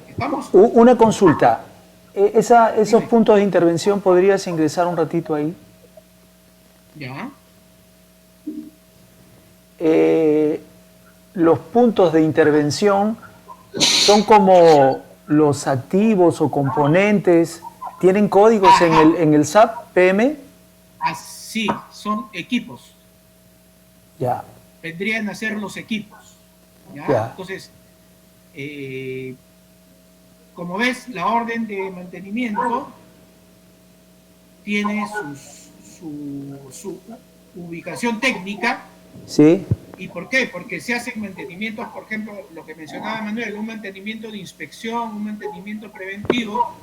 ¿Estamos? Una consulta. ¿Esos puntos de intervención podrías ingresar un ratito ahí? Ya. Los puntos de intervención son como los activos o componentes. ¿Tienen códigos en el SAP PM? Así, son equipos. Ya. Vendrían a ser los equipos. ¿Ya? Ya. Entonces, como ves, la orden de mantenimiento tiene ubicación técnica. ¿Sí? ¿Y por qué? Porque se hacen mantenimientos, por ejemplo, lo que mencionaba Manuel, un mantenimiento de inspección, un mantenimiento preventivo.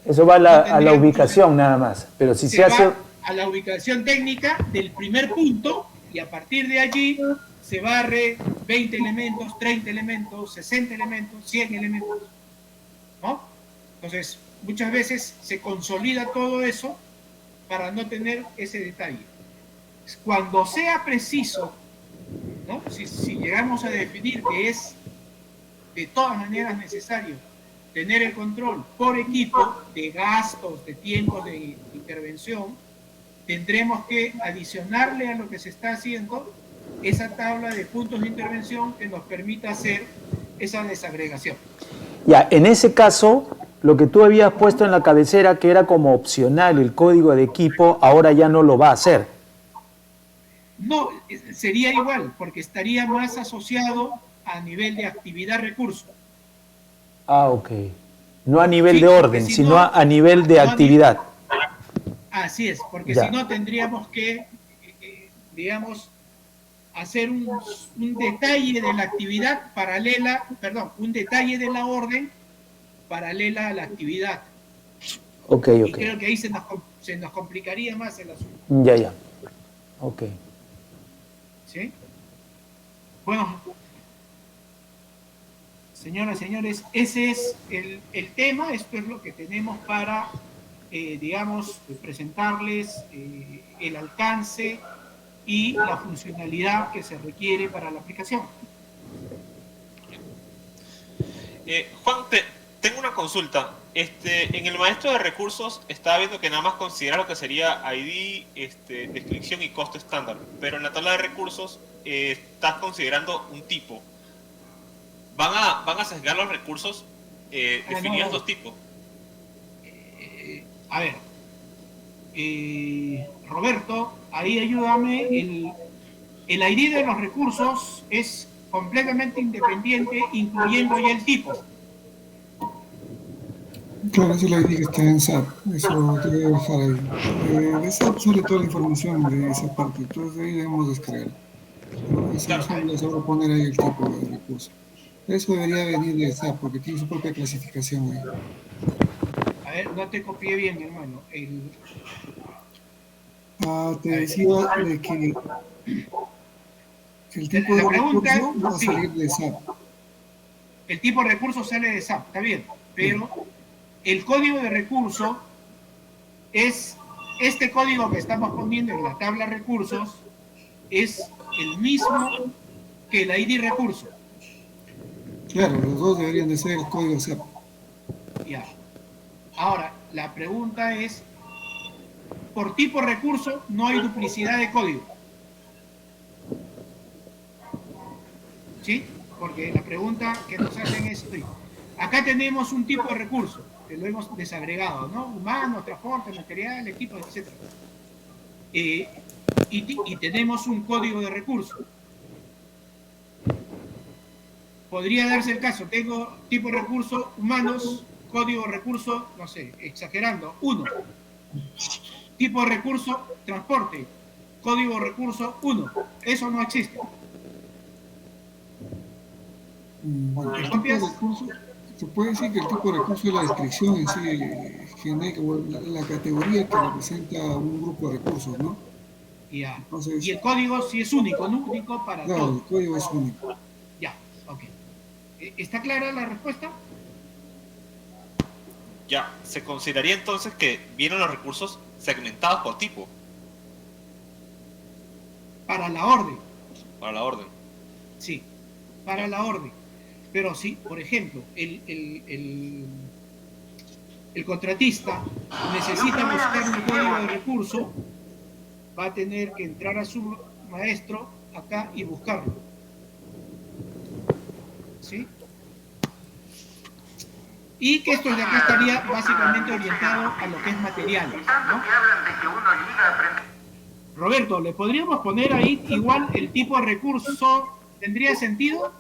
Eso va a la ubicación nada más, pero si se hace... va a la ubicación técnica del primer punto y a partir de allí se barre 20 elementos, 30 elementos, 60 elementos, 100 elementos, ¿no? Entonces, muchas veces se consolida todo eso para no tener ese detalle. Cuando sea preciso, ¿no? Si llegamos a definir que es de todas maneras necesario tener el control por equipo de gastos, de tiempos de intervención, tendremos que adicionarle a lo que se está haciendo esa tabla de puntos de intervención que nos permita hacer esa desagregación. Ya, en ese caso, lo que tú habías puesto en la cabecera, que era como opcional el código de equipo, ahora ya no lo va a hacer. No, sería igual, porque estaría más asociado a nivel de actividad-recurso. Ah, ok. No a nivel de orden, si sino no, a nivel de actividad. Así es, porque Ya. si no tendríamos que, digamos, hacer un detalle de la actividad paralela, perdón, un detalle de la orden paralela a la actividad. Ok, Y ok. creo que ahí se nos complicaría más el asunto. Ya, ya. Ok. ¿Sí? Bueno, señoras y señores, ese es el tema, esto es lo que tenemos para, digamos, presentarles el alcance y la funcionalidad que se requiere para la aplicación. Juan, tengo una consulta. En el maestro de recursos estaba viendo que nada más considera lo que sería ID, descripción y costo estándar, pero en la tabla de recursos estás considerando un tipo. ¿Van a sesgar los recursos definidos no. dos tipos? A ver, Roberto, ahí ayúdame, el ID de los recursos es completamente independiente, incluyendo ya el tipo. Claro, esa es la idea que está en SAP, eso te voy a dejar ahí. De SAP sale toda la información de esa parte, entonces de ahí debemos descargar. ¿No? Eso Claro. solo se va a poner ahí el tipo de recurso. Eso debería venir de SAP porque tiene su propia clasificación ahí. A ver, no te copié bien, hermano. Te decía de que el tipo de La pregunta, recurso va a sí. salir de SAP. El tipo de recurso sale de SAP, está bien, pero el código de recurso es este código que estamos poniendo en la tabla recursos, es el mismo que el ID recurso. Claro, los dos deberían de ser el código SAP. Ya. Ahora, la pregunta es, por tipo recurso no hay duplicidad de código. ¿Sí? Porque la pregunta que nos hacen es, acá tenemos un tipo de recurso, que lo hemos desagregado, ¿no? Humanos, transporte, material, equipos, etc. Y tenemos un código de recurso. Podría darse el caso, tengo tipo de recurso humanos, código de recurso, no sé, exagerando, 1. Tipo de recurso transporte, código de recurso 1. Eso no existe. Bueno, el tipo de recurso, se puede decir que el tipo de recurso es la descripción en sí, genérica, la categoría que representa un grupo de recursos, ¿no? Ya. Entonces, Y el código sí es único, ¿no? Único para claro, todo. el código es único. Ya, ok. ¿Está clara la respuesta? Ya, se consideraría entonces que vienen los recursos segmentados por tipo, Para la orden. para la orden. Sí, para la orden. Pero sí, por ejemplo, el contratista necesita buscar un código de recurso, va a tener que entrar a su maestro acá y buscarlo. ¿Sí? Y que esto de acá estaría básicamente orientado a lo que es materiales, ¿no? Roberto, ¿le podríamos poner ahí igual el tipo de recurso? ¿Tendría sentido?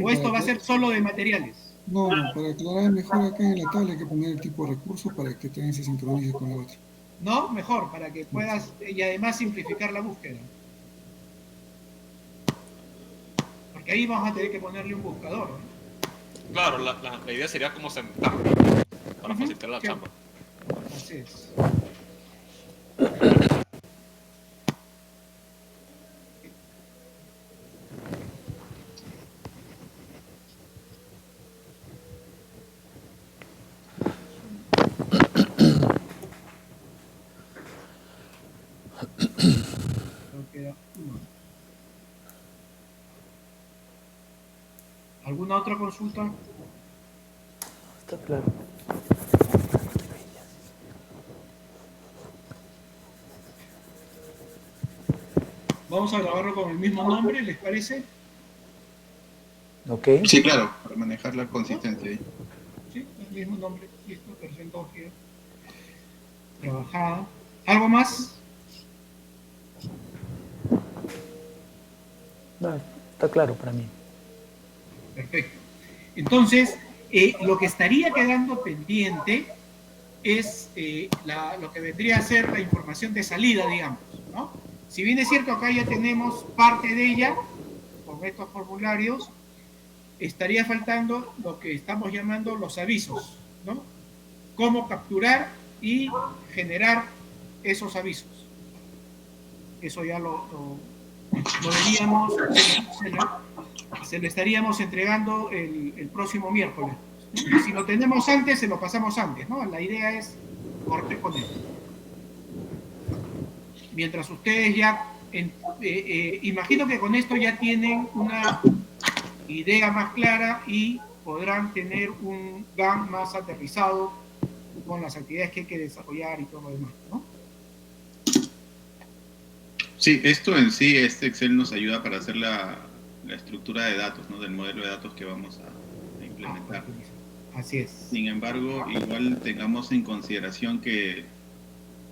¿O esto va a ser solo de materiales? No, para aclarar mejor acá en la tabla hay que poner el tipo de recurso para que también se sincronice con la otra. ¿no? Mejor, para que puedas, y además simplificar la búsqueda. Porque ahí vamos a tener que ponerle un buscador, ¿no? Claro, la idea sería como sentar para facilitar la chamba. Así es. Creo que era uno. ¿Alguna otra consulta? Está claro. Vamos a grabarlo con el mismo nombre, ¿les parece? Ok. Sí, claro, para manejar la consistencia ahí. Sí, el mismo nombre. Listo, perfecto. Trabajada. ¿Algo más? No, está claro para mí. Perfecto. Entonces, lo que estaría quedando pendiente es lo que vendría a ser la información de salida, digamos, ¿no? Si bien es cierto, acá ya tenemos parte de ella, con estos formularios, estaría faltando lo que estamos llamando los avisos, ¿no? Cómo capturar y generar esos avisos. Eso ya lo veríamos, se lo estaríamos entregando el próximo miércoles, ¿no? Y si lo tenemos antes, se lo pasamos antes, ¿no? La idea es correr con él. Mientras ustedes ya, imagino que con esto ya tienen una idea más clara y podrán tener un GAN más aterrizado con las actividades que hay que desarrollar y todo lo demás, ¿no? Sí, esto en sí, este Excel nos ayuda para hacer la estructura de datos, ¿no? Del modelo de datos que vamos a implementar. Así es. Sin embargo, igual tengamos en consideración que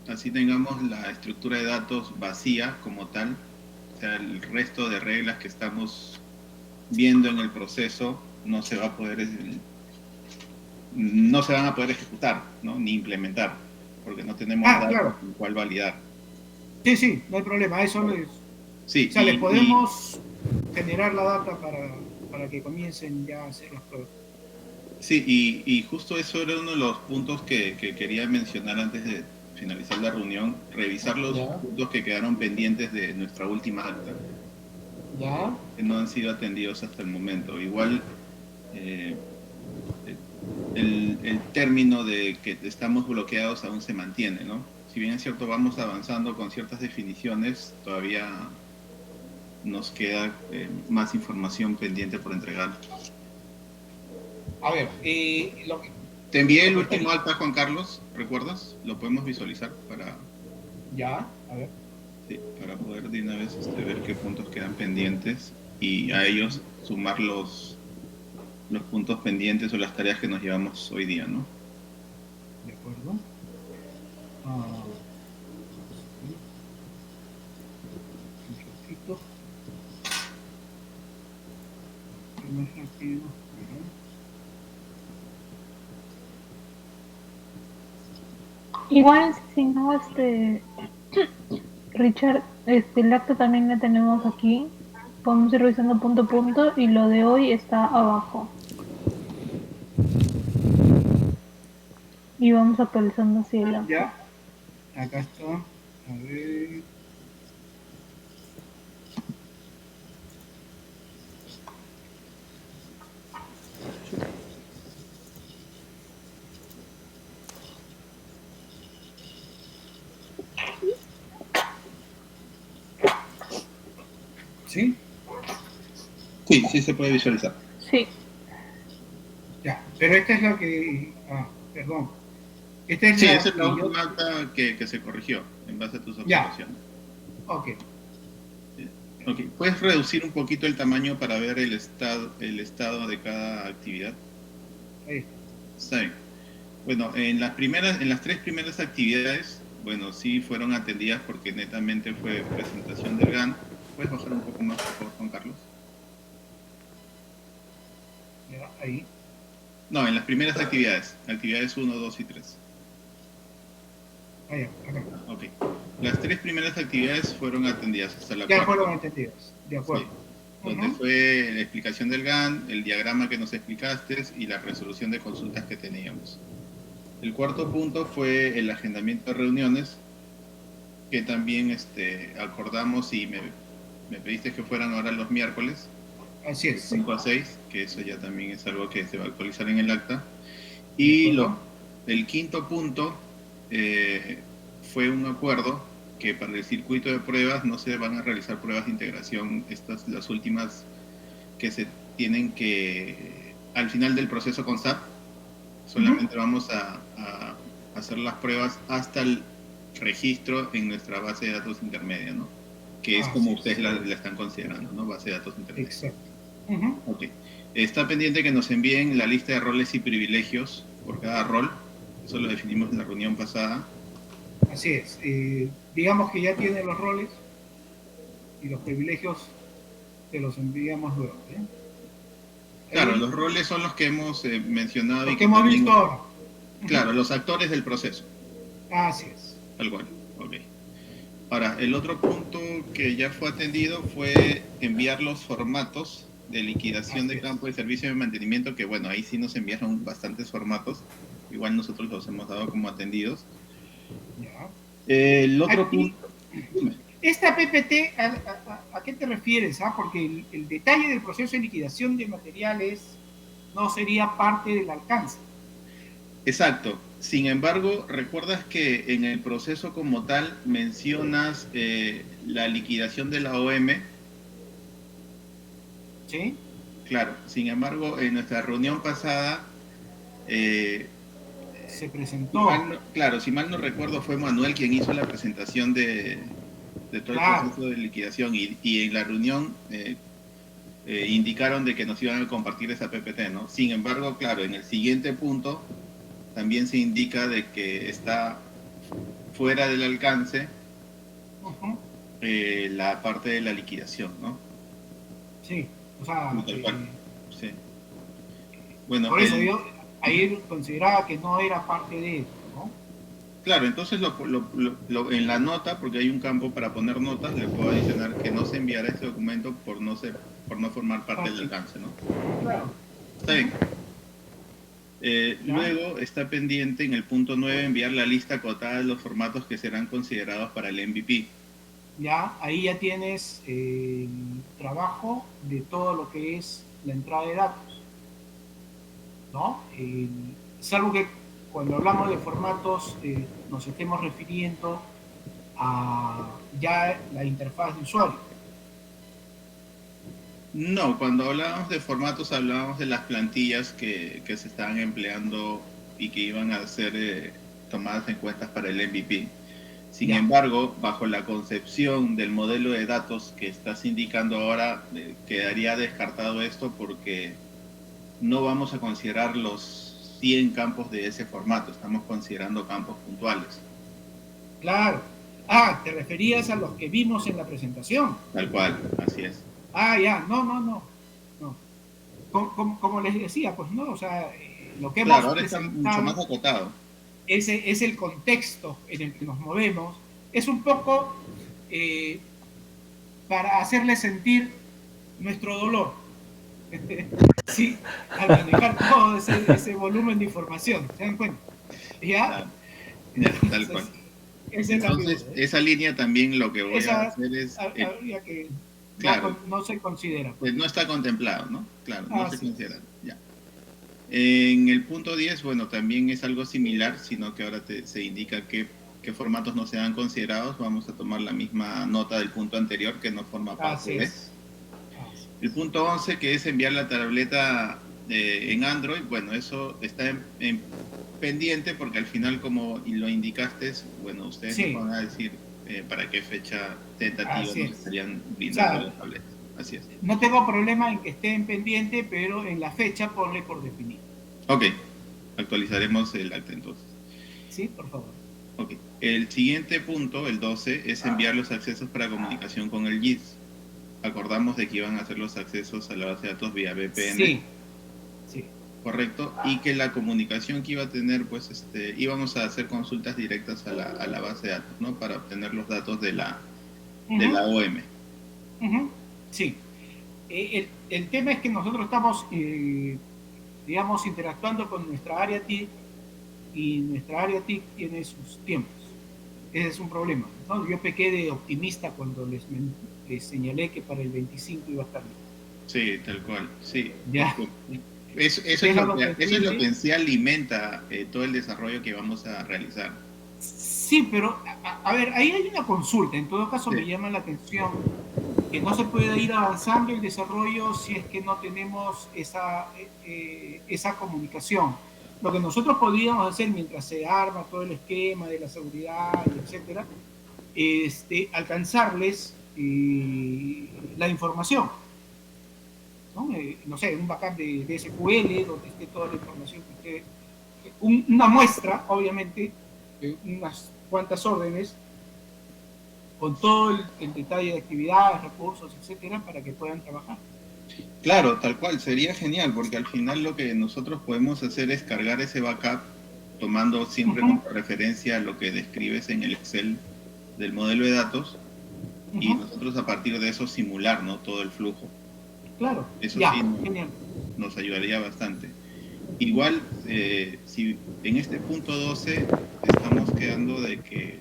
así tengamos la estructura de datos vacía como tal, o sea, el resto de reglas que estamos viendo en el proceso no se va a poder, no se van a poder ejecutar, ¿no? Ni implementar, porque no tenemos datos claro, con cuál validar. Sí, sí, no hay problema, eso es. Sí, O sea, les podemos generar la data para que comiencen ya a hacer las pruebas. Sí, y justo eso era uno de los puntos que quería mencionar antes de finalizar la reunión, revisar los puntos que quedaron pendientes de nuestra última acta, que no han sido atendidos hasta el momento. Igual el término de que estamos bloqueados aún se mantiene, ¿no? Si bien es cierto, vamos avanzando con ciertas definiciones, todavía nos queda más información pendiente por entregar. A ver, te envié el último alta, Juan Carlos, ¿recuerdas? Lo podemos visualizar para... Ya, a ver. Sí, para poder de una vez ver qué puntos quedan pendientes y a ellos sumar los puntos pendientes o las tareas que nos llevamos hoy día, ¿no? De acuerdo. Un ratito. Más rápido. Igual, si no, Richard, el acta también la tenemos aquí. Podemos ir revisando punto a punto y lo de hoy está abajo. Y vamos actualizando así el acta. Ya, acá está. A ver. ¿Sí? Sí, sí se puede visualizar. Sí. Ya, pero esta es la que... perdón. Esta es esa es la última acta que se corrigió en base a tus observaciones. Ok. Ok, ¿puedes reducir un poquito el tamaño para ver el estado de cada actividad? Ahí. Está bien. Bueno, en las tres primeras actividades, bueno, sí fueron atendidas porque netamente fue presentación del GAN. ¿Puedes bajar un poco más, por favor, Juan Carlos? Ya, ahí. No, en las primeras actividades 1, 2 y 3. Allá, acá. Ok. Las 3 primeras actividades fueron atendidas hasta la Ya cuarta. fueron entendidas. De acuerdo. Sí. Donde fue la explicación del GAN, el diagrama que nos explicaste y la resolución de consultas que teníamos. El cuarto punto fue el agendamiento de reuniones, que también acordamos y me pediste que fueran ahora los miércoles. Así es. 5 a 6, que eso ya también es algo que se va a actualizar en el acta. Y el quinto punto fue un acuerdo que para el circuito de pruebas no se van a realizar pruebas de integración, estas las últimas que se tienen que al final del proceso con SAP, solamente vamos a hacer las pruebas hasta el registro en nuestra base de datos intermedia, ¿no? Que es como ustedes la están considerando, ¿no? Base de datos intermedia. Exacto. Ok. Está pendiente que nos envíen la lista de roles y privilegios por cada rol. Eso lo definimos en la reunión pasada. Así es. Digamos que ya tiene los roles y los privilegios te los enviamos luego. Claro, los roles son los que hemos mencionado. Los y que hemos también, visto ahora. Claro, los actores del proceso. Así es. Tal cual. Ok. Ahora, el otro punto que ya fue atendido fue enviar los formatos de liquidación de campo de servicio de mantenimiento, que bueno, ahí sí nos enviaron bastantes formatos. Igual nosotros los hemos dado como atendidos. Ya. El otro punto... Esta PPT, ¿a qué te refieres? Porque el detalle del proceso de liquidación de materiales no sería parte del alcance. Exacto. Sin embargo, ¿recuerdas que en el proceso como tal mencionas la liquidación de la OM? Sí. Claro. Sin embargo, en nuestra reunión pasada... se presentó. Claro, si mal no recuerdo, fue Manuel quien hizo la presentación de todo el proceso de liquidación y en la reunión indicaron de que nos iban a compartir esa PPT, ¿no? Sin embargo, claro, en el siguiente punto también se indica de que está fuera del alcance la parte de la liquidación, ¿no? Sí, o sea... sí. Bueno, por eso yo ahí consideraba que no era parte de eso, ¿no? Claro, entonces en la nota, porque hay un campo para poner notas, le puedo adicionar que no se enviará este documento por no formar parte del alcance, ¿no? Claro. Está bien. Luego está pendiente en el punto 9 enviar la lista acotada de los formatos que serán considerados para el MVP. Ya, ahí ya tienes el trabajo de todo lo que es la entrada de datos, ¿no? Salvo que cuando hablamos de formatos nos estemos refiriendo a ya la interfaz de usuario. No, cuando hablábamos de formatos hablábamos de las plantillas que se estaban empleando y que iban a ser tomadas en cuenta para el MVP. Sin embargo, bajo la concepción del modelo de datos que estás indicando ahora, quedaría descartado esto porque no vamos a considerar los 100 campos de ese formato, estamos considerando campos puntuales. Claro. Te referías a los que vimos en la presentación. Tal cual, así es. Ya, no. Como les decía, pues no, o sea, lo que hemos ahora está mucho más acotado. Ese es el contexto en el que nos movemos. Es un poco para hacerle sentir nuestro dolor. Sí, al manejar todo ese volumen de información, ¿se dan cuenta? ¿Ya? Tal cual. Entonces, esa línea también lo que voy a hacer es... habría que claro, no se considera. Pues no está contemplado, ¿no? Claro, no se considera. Ya. En el punto 10, bueno, también es algo similar, sino que ahora se indica qué formatos no sean considerados. Vamos a tomar la misma nota del punto anterior que no forma parte de... El punto 11, que es enviar la tableta en Android, bueno, eso está en pendiente porque al final, como lo indicaste, bueno, ustedes nos van a decir para qué fecha tentativa nos estarían brindando las tabletas. Así es. No tengo problema en que esté en pendiente, pero en la fecha ponle por definir. Ok, actualizaremos el acta entonces. Sí, por favor. Ok, el siguiente punto, el 12, es enviar los accesos para comunicación con el GIS. Acordamos de que iban a hacer los accesos a la base de datos vía VPN. Sí. correcto, y que la comunicación que iba a tener, pues íbamos a hacer consultas directas a la base de datos, ¿no? Para obtener los datos de la OM. Sí. El tema es que nosotros estamos, digamos, interactuando con nuestra área TIC, y nuestra área TIC tiene sus tiempos. Ese es un problema, ¿no? Yo pequé de optimista cuando les señalé que para el 25 iba a estar bien. Sí, tal cual, sí. Ya. Eso es lo que en sí alimenta todo el desarrollo que vamos a realizar. Sí, pero, a ver, ahí hay una consulta. En todo caso, me llama la atención que no se puede ir avanzando el desarrollo si es que no tenemos esa comunicación. Lo que nosotros podríamos hacer mientras se arma todo el esquema de la seguridad, etcétera, alcanzarles la información. No sé, un backup de SQL donde esté toda la información que usted, una muestra, obviamente, unas cuantas órdenes con todo el detalle de actividades, recursos, etcétera, para que puedan trabajar. Claro, tal cual, sería genial, porque al final lo que nosotros podemos hacer es cargar ese backup tomando siempre como referencia lo que describes en el Excel del modelo de datos, y nosotros a partir de eso simular, ¿no?, todo el flujo. Claro, eso ya, sí genial. Nos ayudaría bastante. Igual, si en este punto 12 estamos quedando de que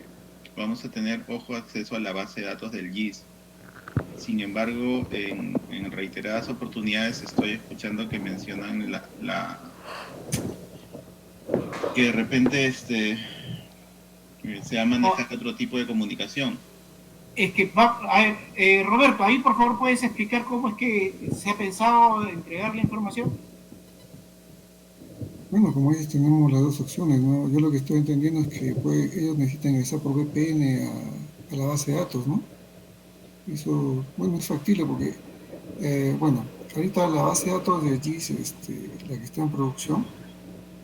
vamos a tener, acceso a la base de datos del GIS. Sin embargo, en reiteradas oportunidades estoy escuchando que mencionan que de repente se va a manejar otro tipo de comunicación. Es que, Roberto, ahí por favor puedes explicar cómo es que se ha pensado entregar la información. Bueno, como dices, tenemos las dos opciones, ¿no? Yo lo que estoy entendiendo es que ellos necesitan ingresar por VPN a la base de datos, ¿no? Eso, bueno, es factible porque, bueno, ahorita la base de datos de GIS, la que está en producción,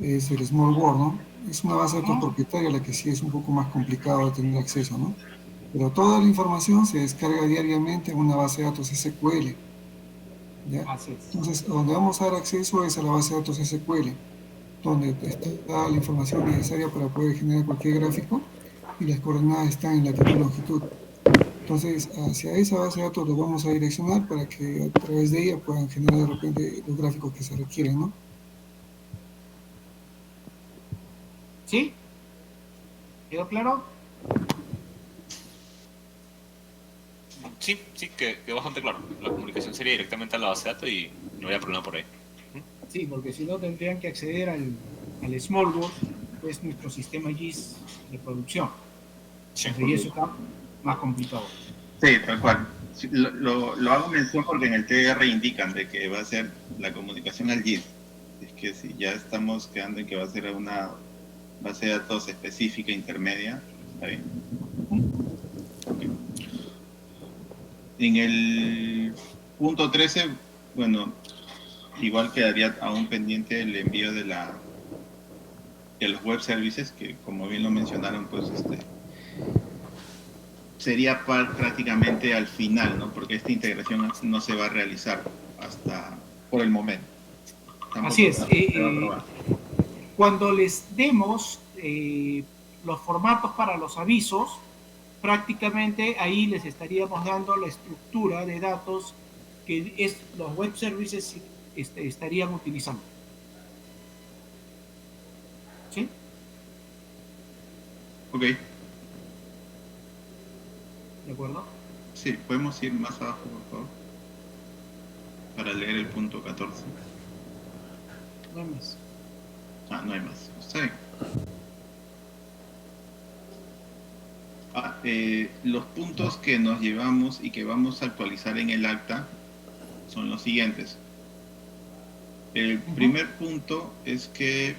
es el Small World, ¿no? Es una base de datos propietaria, la que sí es un poco más complicado de tener acceso, ¿no? Pero toda la información se descarga diariamente en una base de datos SQL, ¿ya? Entonces, donde vamos a dar acceso es a la base de datos SQL, donde está la información necesaria para poder generar cualquier gráfico, y las coordenadas están en latitud y longitud. Entonces, hacia esa base de datos los vamos a direccionar para que a través de ella puedan generar de repente los gráficos que se requieren, ¿no? ¿Sí? ¿Quedó claro? Sí, quedó bastante claro. La comunicación sería directamente a la base de datos y no había problema por ahí. Sí, porque si no tendrían que acceder al Smallworld, que es nuestro sistema GIS de producción. Sí. Y eso está más complicado. Sí, tal cual. Sí, lo hago mención porque en el TR indican de que va a ser la comunicación al GIS. Es que si ya estamos quedando en que va a ser una base de datos específica intermedia, está bien. Okay. En el punto 13, bueno, igual quedaría aún pendiente el envío de los web services, que como bien lo mencionaron, pues sería prácticamente al final, ¿no? Porque esta integración no se va a realizar hasta por el momento. Tampoco así es. se va a probar. Cuando les demos los formatos para los avisos, prácticamente ahí les estaríamos dando la estructura de datos que los web services estarían utilizando. ¿Sí? Ok. ¿De acuerdo? Sí, podemos ir más abajo, por favor, para leer el punto 14. No hay más. No hay más. Está bien. Los puntos que nos llevamos y que vamos a actualizar en el acta son los siguientes. El primer punto es que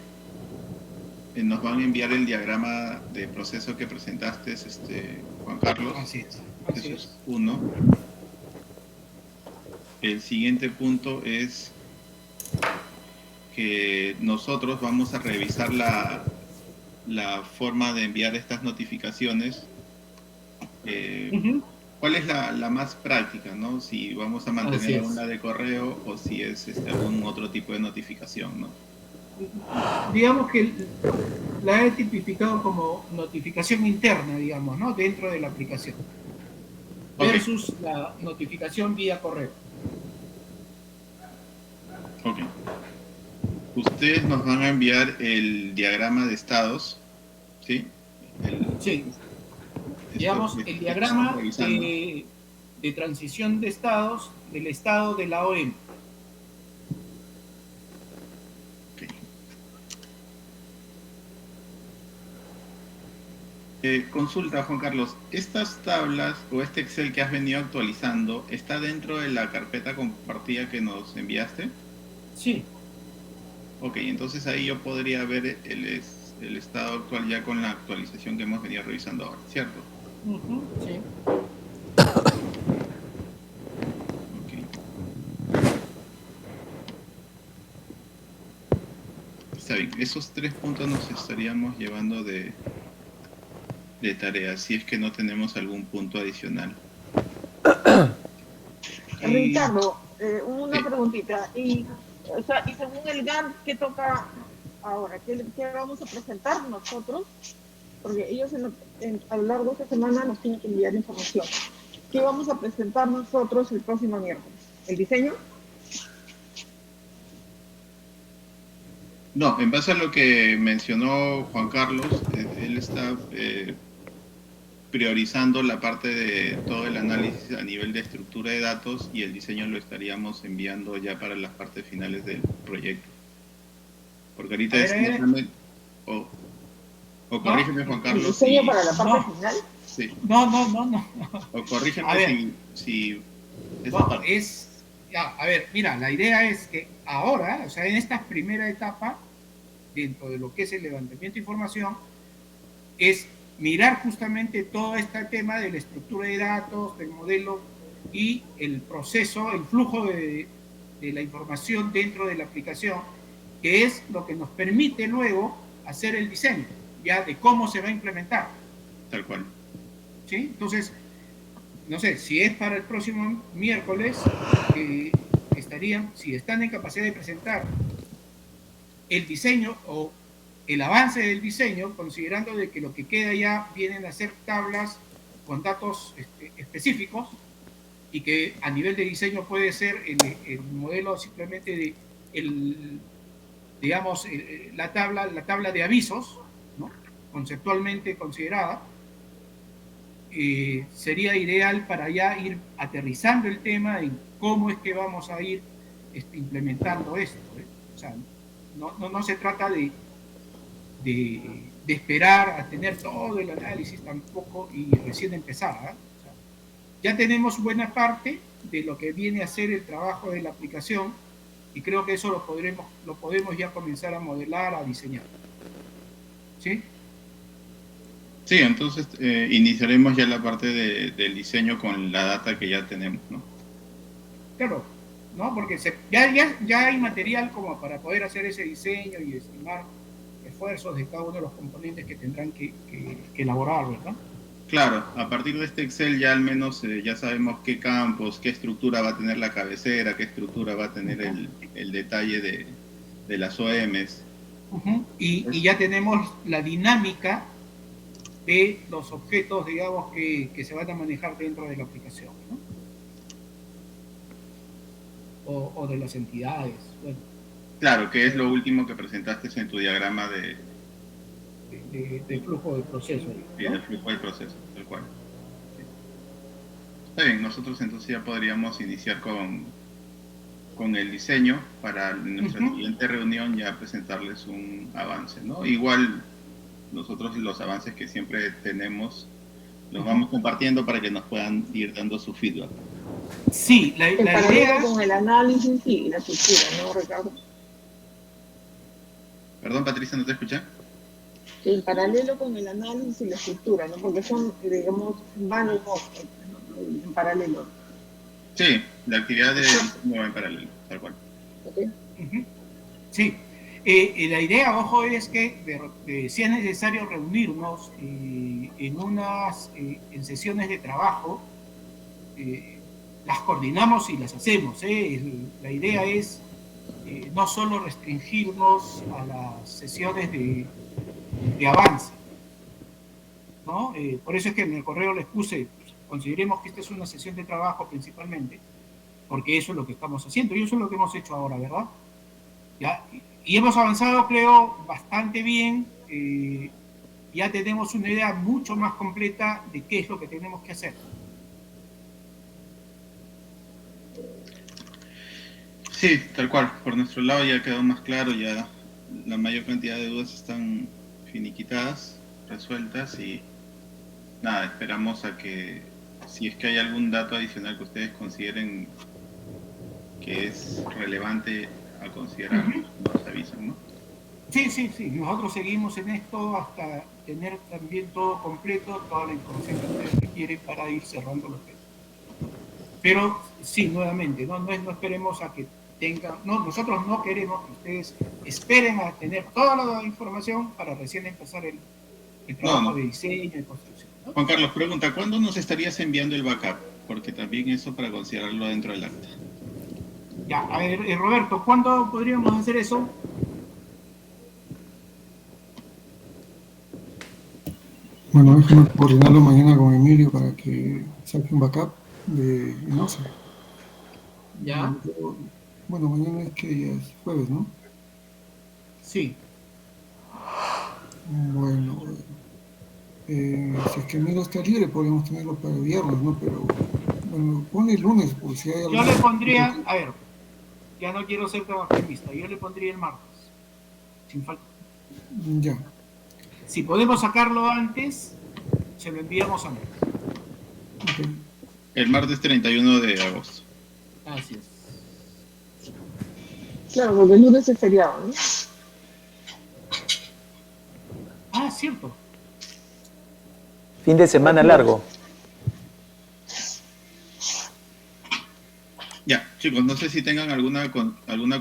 nos van a enviar el diagrama de proceso que presentaste, Juan Carlos. Así es. Eso es uno. El siguiente punto es que nosotros vamos a revisar la forma de enviar estas notificaciones ¿cuál es la más práctica, ¿no? Si vamos a Así mantener es. una de correo o si es algún otro tipo de notificación, ¿no? Digamos que la he tipificado como notificación interna, digamos, ¿no? Dentro de la aplicación. Ok. Versus la notificación vía correo. Ok. Ustedes nos van a enviar el diagrama de estados, ¿sí? Sí. Digamos, el diagrama de transición de estados del estado de la OM. Consulta, Juan Carlos, ¿estas tablas o este Excel que has venido actualizando está dentro de la carpeta compartida que nos enviaste? Sí. Ok, entonces ahí yo podría ver el estado actual ya con la actualización que hemos venido revisando ahora, ¿cierto? Sí. Está bien, esos 3 puntos nos estaríamos llevando de tarea, si es que no tenemos algún punto adicional. Ricardo, una preguntita. Y según el GAN, ¿qué toca ahora? ¿Qué vamos a presentar nosotros? Porque ellos a lo largo de esta semana nos tienen que enviar información. ¿Qué vamos a presentar nosotros el próximo miércoles? ¿El diseño? No, en base a lo que mencionó Juan Carlos, él está priorizando la parte de todo el análisis a nivel de estructura de datos y el diseño lo estaríamos enviando ya para las partes finales del proyecto. Porque ahorita o corrígeme, Juan Carlos. ¿El diseño para la parte final? Sí. No. O corrígeme si no, a ver, mira, la idea es que ahora, o sea, en esta primera etapa, dentro de lo que es el levantamiento de información, es mirar justamente todo este tema de la estructura de datos, del modelo y el proceso, el flujo de la información dentro de la aplicación, que es lo que nos permite luego hacer el diseño, ya de cómo se va a implementar. Tal cual. ¿Sí? Entonces, no sé, si es para el próximo miércoles, si están en capacidad de presentar el diseño o el avance del diseño, considerando de que lo que queda ya vienen a ser tablas con datos específicos y que a nivel de diseño puede ser el modelo simplemente de la tabla de avisos, ¿no? Conceptualmente considerada, sería ideal para ya ir aterrizando el tema en cómo es que vamos a ir implementando esto. O sea, no se trata de esperar a tener todo el análisis tampoco y recién empezar. O sea, ya tenemos buena parte de lo que viene a ser el trabajo de la aplicación y creo que eso lo podemos ya comenzar a modelar, a diseñar. ¿Sí? Sí, entonces iniciaremos ya la parte del diseño con la data que ya tenemos, ¿no? Claro, ¿no? Porque ya hay material como para poder hacer ese diseño y estimar esfuerzos de cada uno de los componentes que tendrán que elaborar, ¿verdad? Claro, a partir de este Excel ya al menos ya sabemos qué campos, qué estructura va a tener la cabecera, qué estructura va a tener el detalle de las OMs. Y ya tenemos la dinámica de los objetos, digamos, que se van a manejar dentro de la aplicación, ¿no? O de las entidades. Bueno. Claro, que es lo último que presentaste en tu diagrama de flujo del proceso. Sí, del flujo del proceso, tal cual. Sí. Está bien, nosotros entonces ya podríamos iniciar con el diseño para nuestra siguiente reunión ya presentarles un avance, ¿no? Igual nosotros los avances que siempre tenemos los vamos compartiendo para que nos puedan ir dando su feedback. Sí, la idea... con el análisis y la estructura, ¿no, Ricardo? Perdón, Patricia, ¿no te escuché? En paralelo con el análisis y la estructura, ¿no? Porque son, digamos, van en paralelo. Sí, la actividad de diseño va en paralelo, tal cual. Okay. Sí. La idea, ojo, es que si es necesario reunirnos en sesiones de trabajo las coordinamos y las hacemos. La idea es no solo restringirnos a las sesiones de avance, ¿no? Por eso es que en el correo les puse, consideremos que esta es una sesión de trabajo principalmente, porque eso es lo que estamos haciendo y eso es lo que hemos hecho ahora, ¿verdad? ¿Ya? Y hemos avanzado, creo, bastante bien. Ya tenemos una idea mucho más completa de qué es lo que tenemos que hacer. Sí, tal cual. Por nuestro lado ya quedó más claro, ya la mayor cantidad de dudas están finiquitadas, resueltas y nada, esperamos a que si es que hay algún dato adicional que ustedes consideren que es relevante a considerar, nos avisan, ¿no? Sí, sí, sí. Nosotros seguimos en esto hasta tener también todo completo, toda la información que ustedes requieren para ir cerrando los temas. Pero sí, nuevamente, no esperemos a que tengan, no, nosotros no queremos que ustedes esperen a tener toda la información para recién empezar el trabajo de diseño y construcción, ¿no? Juan Carlos pregunta, ¿cuándo nos estarías enviando el backup? Porque también eso para considerarlo dentro del acta. Ya, a ver, Roberto, ¿cuándo podríamos hacer eso? Bueno, déjame coordinarlo mañana con Emilio para que saque un backup de no sé. Ya. Bueno, mañana es que ya es jueves, ¿no? Sí. Bueno, si es que Emilio está libre, podríamos tenerlo para el viernes, ¿no? Pero, bueno, pone el lunes, por si hay algo. Yo le pondría, a ver, ya no quiero ser tan optimista, yo le pondría el martes, sin falta. Ya. Si podemos sacarlo antes, se lo enviamos antes. Okay. El martes 31 de agosto. Así es. Claro, porque el lunes es feriado, ¿no? Ah, cierto. Fin de semana largo. Ya, chicos, no sé si tengan alguna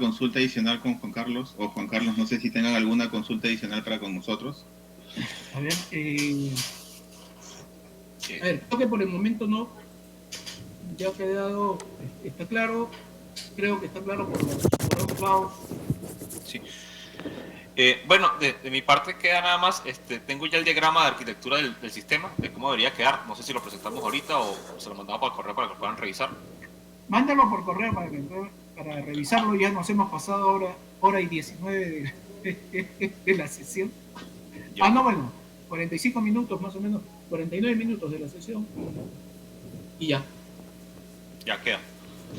consulta adicional con Juan Carlos, o Juan Carlos, no sé si tengan alguna consulta adicional para con nosotros. A ver, creo que por el momento no. Ya ha quedado, está claro, creo que está claro por otro lado. Sí. Bueno, de mi parte queda nada más, tengo ya el diagrama de arquitectura del sistema, de cómo debería quedar. No sé si lo presentamos ahorita o se lo mandamos por correo para que lo puedan revisar. Mándalo por correo para revisarlo. Ya nos hemos pasado hora y 19 de la sesión. Ya. No, bueno, 45 minutos más o menos, 49 minutos de la sesión. Y ya. Ya queda.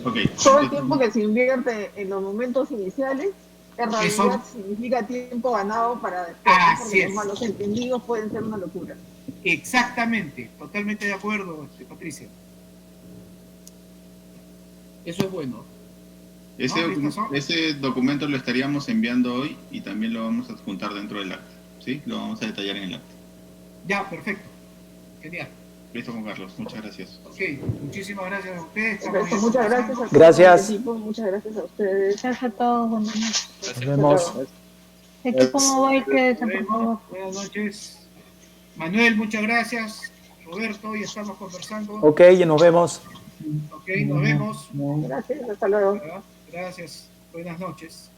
Okay. Todo el tiempo que se invierte en los momentos iniciales, en realidad Eso significa tiempo ganado para después, Así porque es. los malos entendidos pueden ser una locura. Exactamente, totalmente de acuerdo, Patricia. Eso es bueno. Ese documento lo estaríamos enviando hoy y también lo vamos a adjuntar dentro del acta, ¿sí? Lo vamos a detallar en el acta. Ya, perfecto. Genial. Listo, Juan Carlos, muchas gracias. Ok, muchísimas gracias a ustedes. Perfecto, muchas gracias a Gracias. el equipo, muchas gracias a ustedes. Gracias a todos. Buenas noches. Nos vemos. Equipo mobile, quédese, por favor. Buenas noches. Manuel, muchas gracias. Roberto, ya estamos conversando. Ok, y nos vemos. Ok, nos vemos. Gracias, hasta luego. Gracias. Buenas noches.